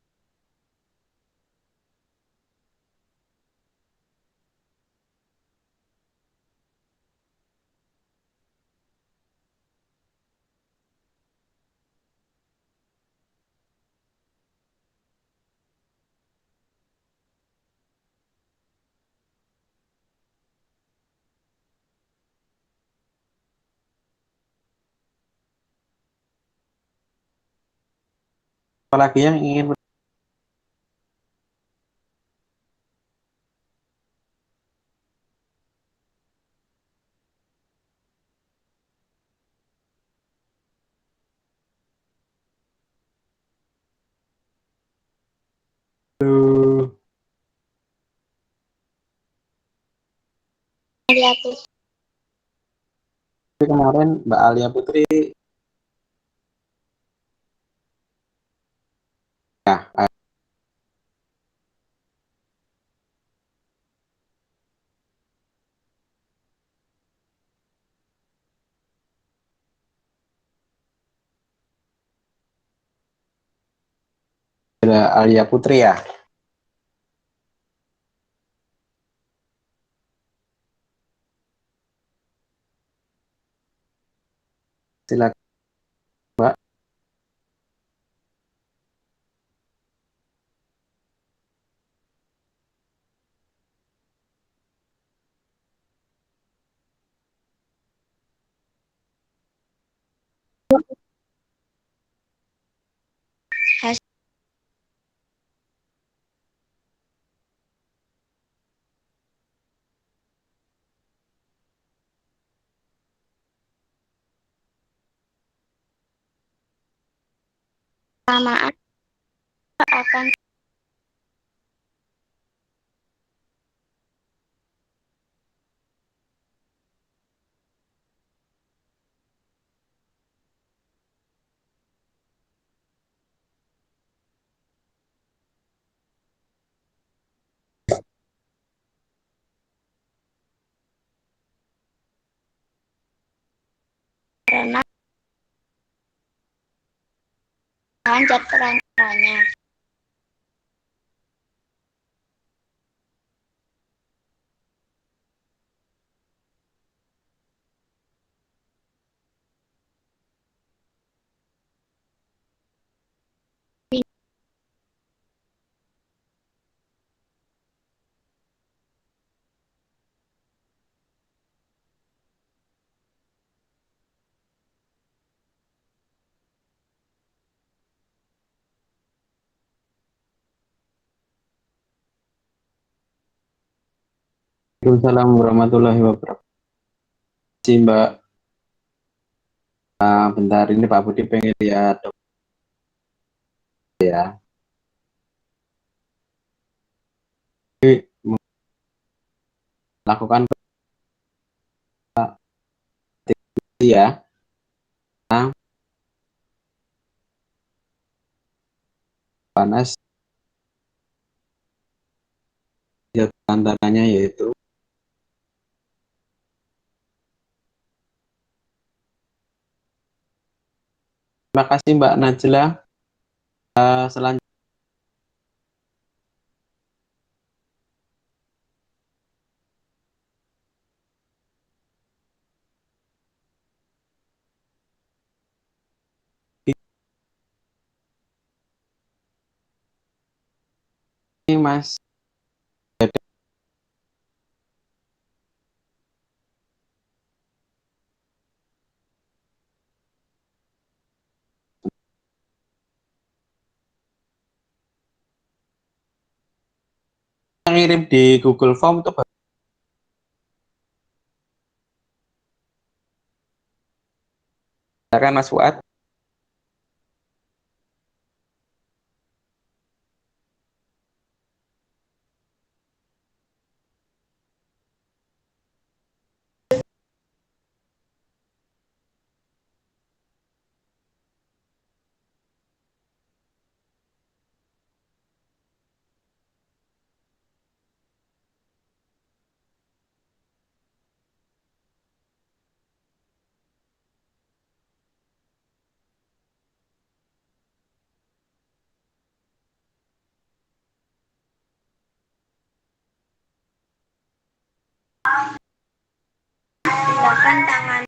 apa lagi yang ingin kemarin Mbak Alia Putri ya, Saudara Alia Putri ya. Silakan Mbak. Samaan akan karena lancar perantaranya. Waalaikumsalam warahmatullahi wabarakatuh. Si Mbak, bentar ini Pak Budi pengen lihat ya. Lakukan ya. Nah, panas ya tantangannya yaitu terima kasih Mbak Najla. Selanjutnya Mas ngirim di Google Form itu kan Mas Fuad. Silakan tangan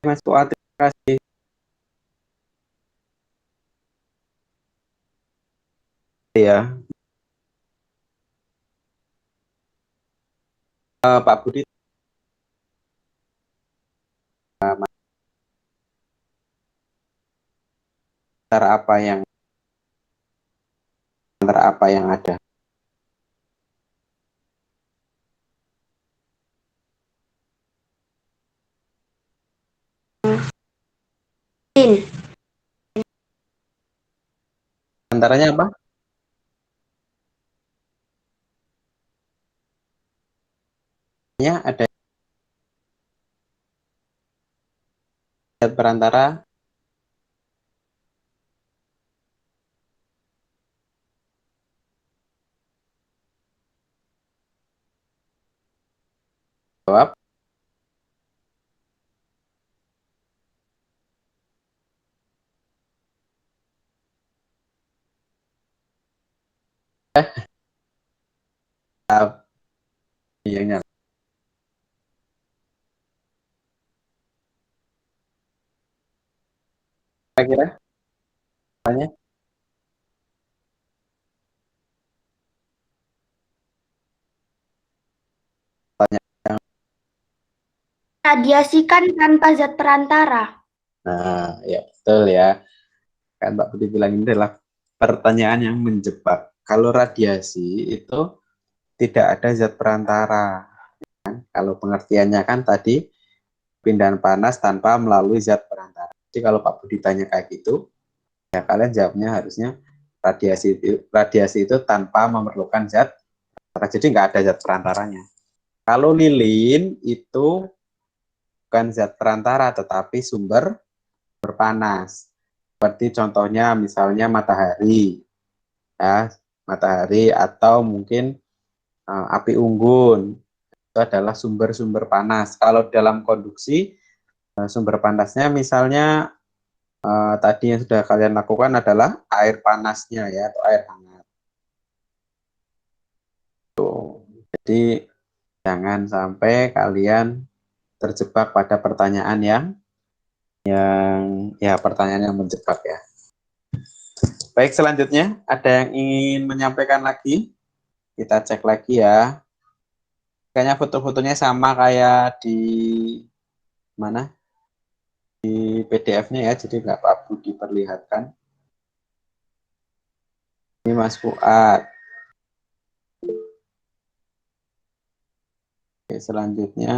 Mas Fuad, terima kasih. Ya, Pak Budi, antara apa yang ada. Antaranya apa? Ya, ada zat perantara. Jawab. Yang nyala. Kira-kira tanya. Radiasikan tanpa zat perantara. Nah, ya betul ya. Kan Pak Budi bilang ini adalah pertanyaan yang menjebak. Kalau radiasi itu tidak ada zat perantara. Kalau pengertiannya kan tadi pindahan panas tanpa melalui zat perantara. Jadi kalau Pak Budi tanya kayak gitu, ya kalian jawabnya harusnya radiasi itu tanpa memerlukan zat perantara. Jadi nggak ada zat perantaranya. Kalau lilin itu bukan zat perantara tetapi sumber berpanas. Seperti contohnya misalnya matahari, ya, matahari atau mungkin api unggun itu adalah sumber-sumber panas. Kalau dalam konduksi sumber panasnya misalnya tadi yang sudah kalian lakukan adalah air panasnya ya atau air hangat. Tuh. Jadi jangan sampai kalian terjebak pada pertanyaan yang ya pertanyaan yang menjebak ya. Baik, selanjutnya ada yang ingin menyampaikan lagi? Kita cek lagi ya. Kayaknya foto-fotonya sama kayak di mana? Di PDF-nya ya, jadi nggak perlu diperlihatkan. Ini Mas Fuad. Oke, selanjutnya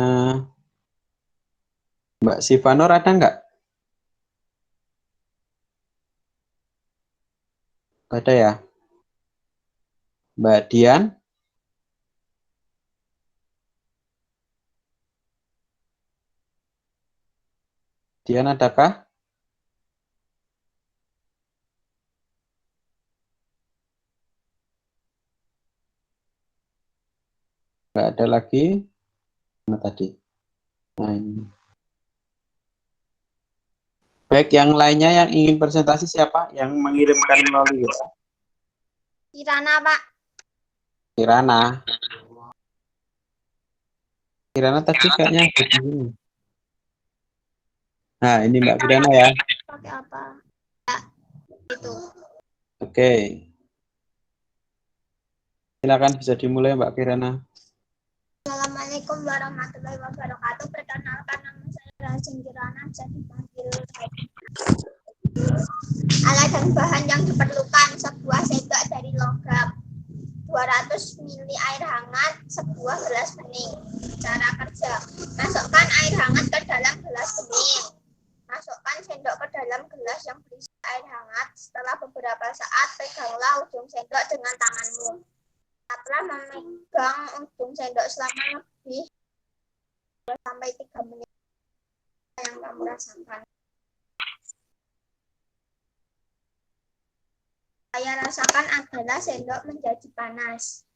Mbak Sivanur ada nggak? Nggak ada ya? Mbak Dian? Dian adakah? Nggak ada lagi. Mana tadi? Nah, ini. Baik, yang lainnya yang ingin presentasi siapa? Yang mengirimkan melalui WA? Kirana, Pak. Kirana. Kirana tadi kayaknya ada di sini. Nah, ini Mbak Kirana ya. Pakai apa? Ya, itu. Oke. Silakan bisa dimulai Mbak Kirana. Assalamualaikum warahmatullahi wabarakatuh. Perkenalkan, nama saya Rajin Kirana, bisa dipanggil alat dan bahan yang diperlukan: sebuah sendok dari logam, 200 ml air hangat, sebuah gelas bening. Cara kerja: masukkan air hangat ke dalam gelas bening. Masukkan sendok ke dalam gelas yang berisi air hangat. Setelah beberapa saat, peganglah ujung sendok dengan tanganmu. Setelah memegang ujung sendok selama lebih 2-3 menit yang kamu rasakan. Saya rasakan adalah sendok menjadi panas.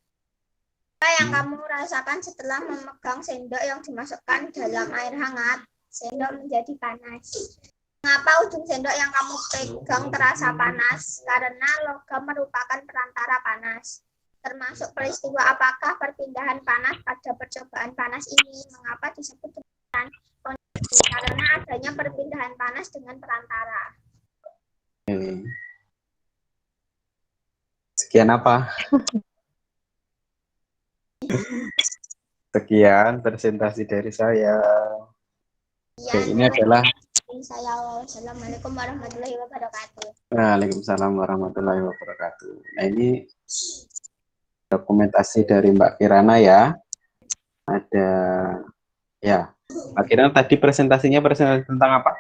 Apa yang kamu rasakan setelah memegang sendok yang dimasukkan dalam air hangat? Sendok menjadi panas. Mengapa ujung sendok yang kamu pegang terasa panas? Karena logam merupakan perantara panas. Termasuk peristiwa apakah perpindahan panas pada percobaan panas ini? Mengapa disebut dengan kondisi karena adanya perpindahan panas dengan perantara. Sekian apa? Sekian presentasi dari saya. Oke, ini adalah Assalamualaikum warahmatullahi wabarakatuh. Waalaikumsalam warahmatullahi wabarakatuh. Nah, ini dokumentasi dari Mbak Kirana ya. Ada ya. Mbak Kirana tadi presentasi tentang apa?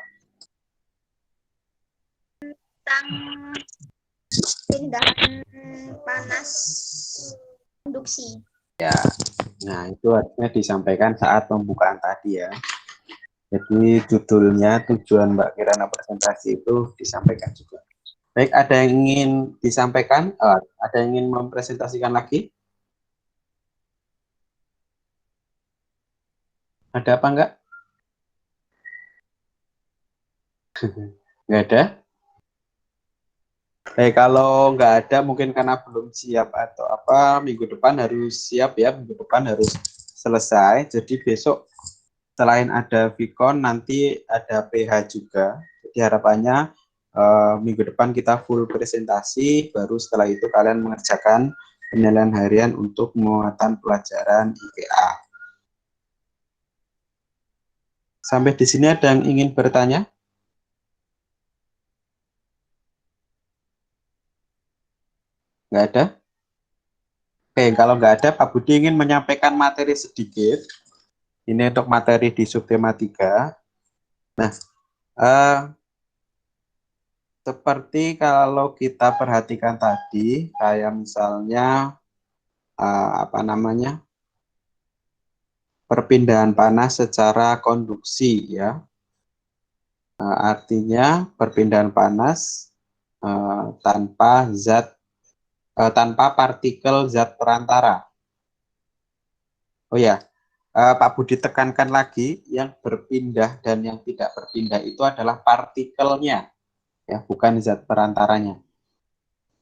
Tentang pindahan panas induksi. Ya. Nah, itu harusnya disampaikan saat pembukaan tadi ya. Jadi judulnya tujuan Mbak Kirana presentasi itu disampaikan juga. Baik, ada yang ingin disampaikan? Ada yang ingin mempresentasikan lagi? Ada apa enggak? Enggak ada? Baik, kalau enggak ada mungkin karena belum siap atau apa, minggu depan harus siap ya, minggu depan harus selesai. Jadi besok selain ada Vicon nanti ada PH juga. Jadi harapannya minggu depan kita full presentasi, baru setelah itu kalian mengerjakan penilaian harian untuk muatan pelajaran IPA. Sampai di sini ada yang ingin bertanya? Nggak ada? Oke, kalau nggak ada, Pak Budi ingin menyampaikan materi sedikit. Ini untuk materi di subtema 3. Nah, seperti kalau kita perhatikan tadi, kayak misalnya apa namanya, perpindahan panas secara konduksi ya. Artinya perpindahan panas tanpa partikel zat perantara. Oh ya, Pak Budi tekankan lagi, yang berpindah dan yang tidak berpindah itu adalah partikelnya, ya, bukan zat perantaranya.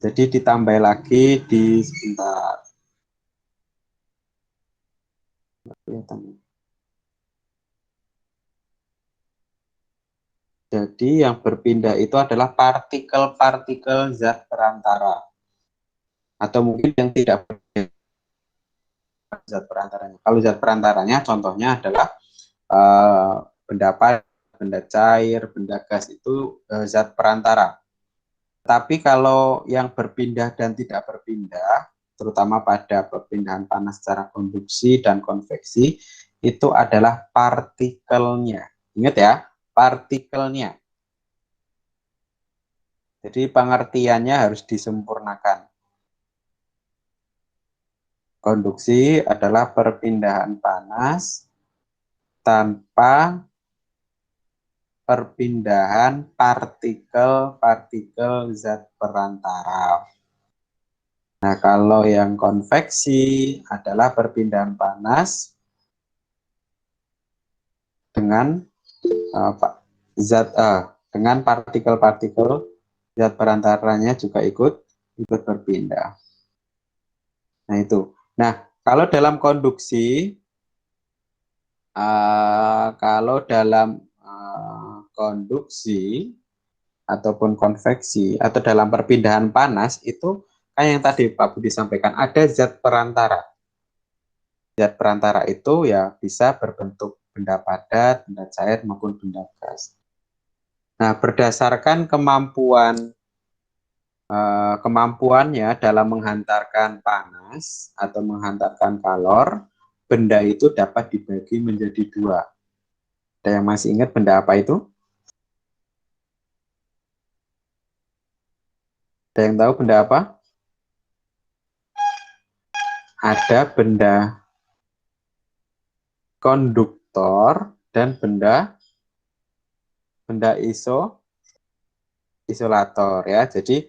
Jadi ditambah lagi di sebentar. Jadi yang berpindah itu adalah partikel-partikel zat perantara. Atau mungkin yang tidak berpindah zat perantaranya. Kalau zat perantaranya contohnya adalah benda padat, benda cair, benda gas itu zat perantara. Tapi kalau yang berpindah dan tidak berpindah, terutama pada perpindahan panas secara konduksi dan konveksi, itu adalah partikelnya. Ingat ya, partikelnya. Jadi pengertiannya harus disempurnakan. Konduksi adalah perpindahan panas tanpa perpindahan partikel-partikel zat perantara. Nah, kalau yang konveksi adalah perpindahan panas dengan dengan partikel-partikel zat perantaranya juga ikut berpindah. Nah, itu. Nah, kalau dalam konduksi, konduksi ataupun konveksi atau dalam perpindahan panas itu kayak yang tadi Pak Budi sampaikan, ada zat perantara. Zat perantara itu ya bisa berbentuk benda padat, benda cair maupun benda gas. Nah, berdasarkan kemampuannya dalam menghantarkan panas atau menghantarkan kalor, benda itu dapat dibagi menjadi dua. Ada yang masih ingat benda apa itu? Ada yang tahu benda apa? Ada benda konduktor dan benda isolator ya. Jadi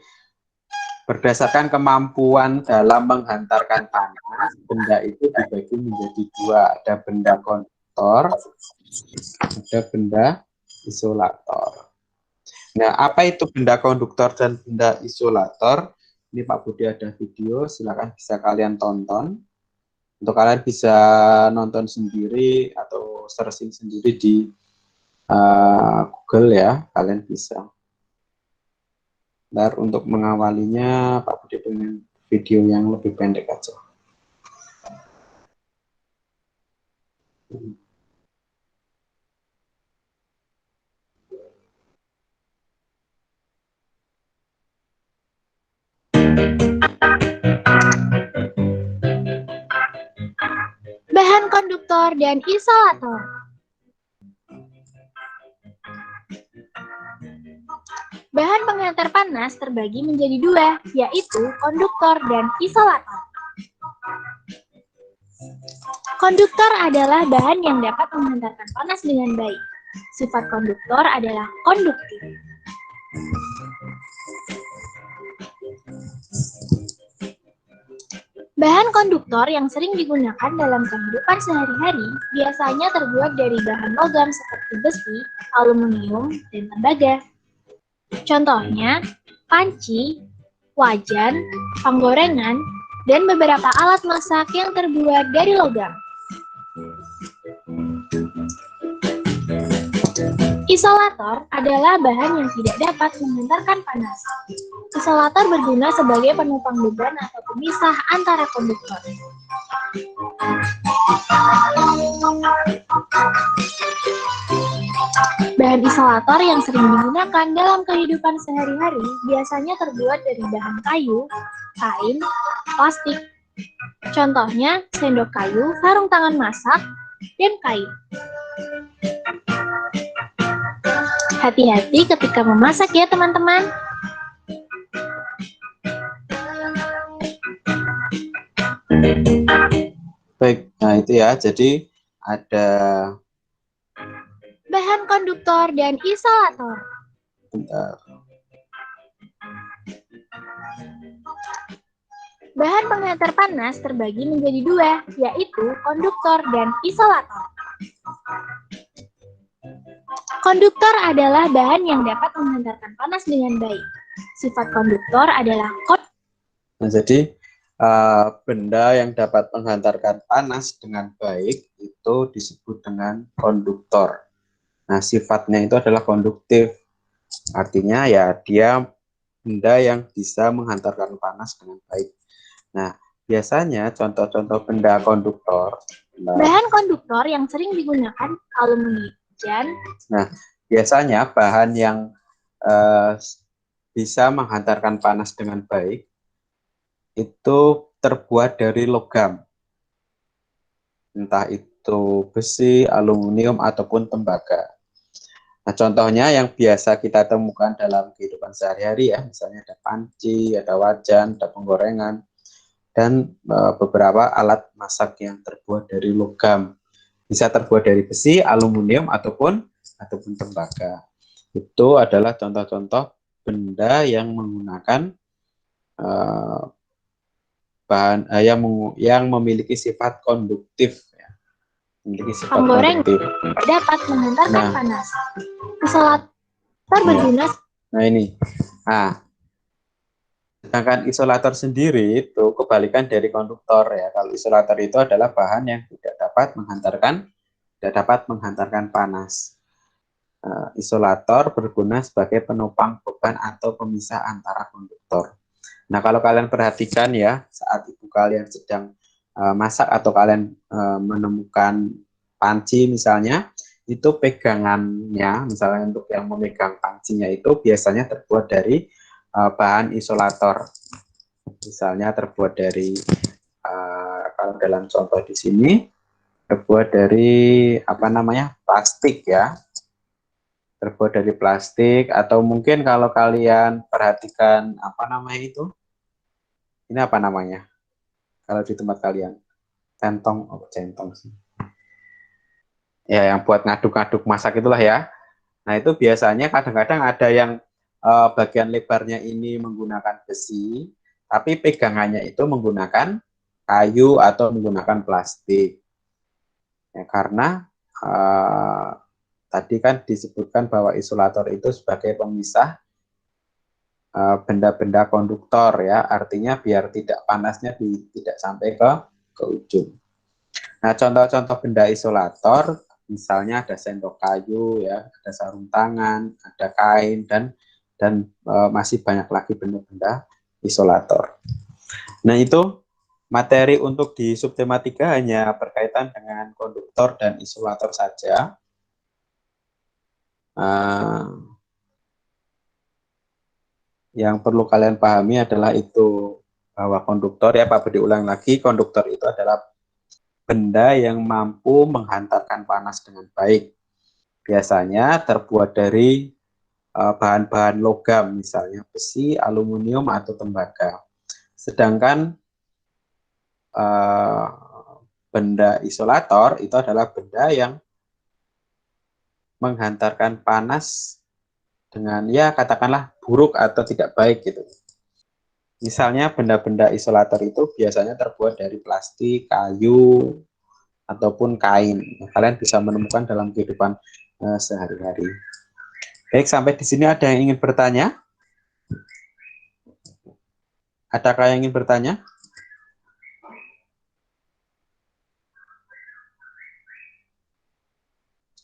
berdasarkan kemampuan dalam menghantarkan panas, benda itu dibagi menjadi dua. Ada benda konduktor, ada benda isolator. Nah, apa itu benda konduktor dan benda isolator? Ini Pak Budi ada video, silakan bisa kalian tonton. Untuk kalian bisa nonton sendiri atau searching sendiri di Google ya, kalian bisa. Ntar untuk mengawalinya Pak Budi pengen video yang lebih pendek aja. Bahan konduktor dan isolator. Bahan penghantar panas terbagi menjadi dua, yaitu konduktor dan isolator. Konduktor adalah bahan yang dapat menghantarkan panas dengan baik. Sifat konduktor adalah konduktif. Bahan konduktor yang sering digunakan dalam kehidupan sehari-hari biasanya terbuat dari bahan logam seperti besi, aluminium, dan tembaga. Contohnya, panci, wajan, penggorengan, dan beberapa alat masak yang terbuat dari logam. Isolator adalah bahan yang tidak dapat menghantarkan panas. Isolator berguna sebagai penopang beban atau pemisah antara konduktor. Bahan isolator yang sering digunakan dalam kehidupan sehari-hari biasanya terbuat dari bahan kayu, kain, plastik. Contohnya, sendok kayu, sarung tangan masak, dan kain. Hati-hati ketika memasak ya teman-teman. Baik, nah itu ya, jadi ada Bahan konduktor dan isolator. bentar. Bahan penghantar panas terbagi menjadi dua, yaitu konduktor dan isolator. Konduktor adalah bahan yang dapat menghantarkan panas dengan baik. Sifat konduktor adalah Nah, jadi benda yang dapat menghantarkan panas dengan baik itu disebut dengan konduktor. Nah, sifatnya itu adalah konduktif. Artinya ya dia benda yang bisa menghantarkan panas dengan baik. Nah, biasanya contoh-contoh benda konduktor. bahan konduktor yang sering digunakan aluminium. Nah, biasanya bahan yang bisa menghantarkan panas dengan baik itu terbuat dari logam. Entah itu besi, aluminium, ataupun tembaga. Nah, contohnya yang biasa kita temukan dalam kehidupan sehari-hari ya, misalnya ada panci, ada wajan, ada penggorengan, dan beberapa alat masak yang terbuat dari logam. Bisa terbuat dari besi, aluminium, ataupun tembaga. Itu adalah contoh-contoh benda yang menggunakan bahan yang memiliki sifat konduktif. Ya. Memiliki sifat konduktif. Dapat menghantarkan panas. Isolator berguna. Nah ini. Nah, sedangkan isolator sendiri itu kebalikan dari konduktor ya. Kalau isolator itu adalah bahan yang tidak dapat menghantarkan panas. Isolator berguna sebagai penopang beban atau pemisah antara konduktor. Nah, kalau kalian perhatikan ya, saat ibu kalian sedang masak atau kalian menemukan panci misalnya, itu pegangannya, misalnya untuk yang memegang pancinya itu biasanya terbuat dari bahan isolator. Misalnya terbuat dari, kalau dalam contoh di sini, terbuat dari plastik ya. Terbuat dari plastik, atau mungkin kalau kalian perhatikan ini apa namanya kalau di tempat kalian, centong sih ya, yang buat ngaduk-ngaduk masak itulah ya. Nah itu biasanya kadang-kadang ada yang bagian lebarnya ini menggunakan besi, tapi pegangannya itu menggunakan kayu atau menggunakan plastik ya, karena tadi kan disebutkan bahwa isolator itu sebagai pemisah benda-benda konduktor ya, artinya biar tidak panasnya tidak sampai ke ujung. Nah, contoh-contoh benda isolator Misalnya ada sendok kayu, ya, ada sarung tangan, ada kain, dan masih banyak lagi benda-benda isolator. Nah, itu materi untuk di subtema 3 hanya berkaitan dengan konduktor dan isolator saja. Yang perlu kalian pahami adalah itu, bahwa konduktor, ya Pak Budi ulang lagi, konduktor itu adalah benda yang mampu menghantarkan panas dengan baik. Biasanya terbuat dari bahan-bahan logam, misalnya besi, aluminium, atau tembaga. Sedangkan benda isolator itu adalah benda yang menghantarkan panas dengan, ya katakanlah, buruk atau tidak baik gitu. Misalnya benda-benda isolator itu biasanya terbuat dari plastik, kayu, ataupun kain. Kalian bisa menemukan dalam kehidupan sehari-hari. Baik, sampai di sini ada yang ingin bertanya? Adakah yang ingin bertanya?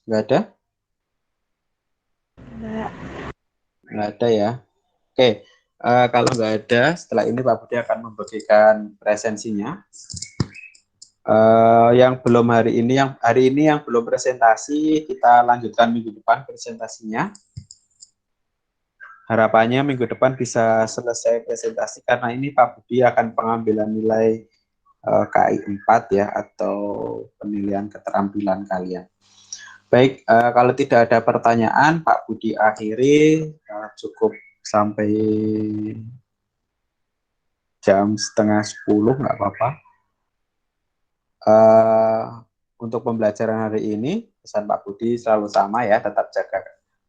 Nggak ada? Nggak ada ya. Oke, kalau nggak ada, setelah ini Pak Budi akan membagikan presensinya. Yang belum hari ini yang belum presentasi, kita lanjutkan minggu depan presentasinya. Harapannya minggu depan bisa selesai presentasi, karena ini Pak Budi akan pengambilan nilai KI 4 ya, atau penilaian keterampilan kalian. Baik, kalau tidak ada pertanyaan, Pak Budi akhiri, cukup sampai jam 9:30, nggak apa-apa. Untuk pembelajaran hari ini, pesan Pak Budi selalu sama ya, tetap jaga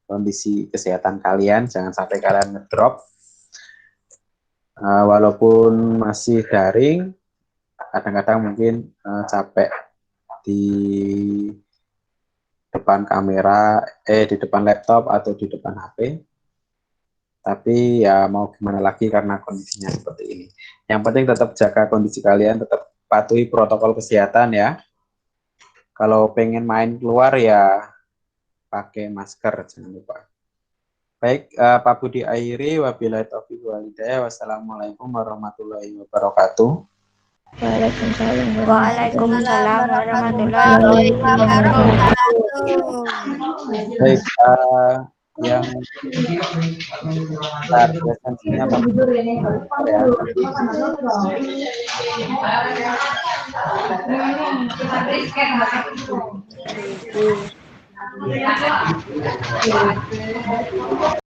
kondisi kesehatan kalian, jangan sampai kalian ngedrop. Walaupun masih daring, kadang-kadang mungkin capek di depan kamera, di depan laptop atau di depan HP. Tapi ya mau gimana lagi karena kondisinya seperti ini. Yang penting tetap jaga kondisi kalian, tetap patuhi protokol kesehatan ya. Kalau pengen main keluar ya pakai masker, jangan lupa. Baik, Pak Budi akhiri, wabillahi taufiq wal hidayah. Wassalamualaikum warahmatullahi wabarakatuh. Waalaikumsalam warahmatullahi wabarakatuh. Baik, yang presensinya Pak Budi ya.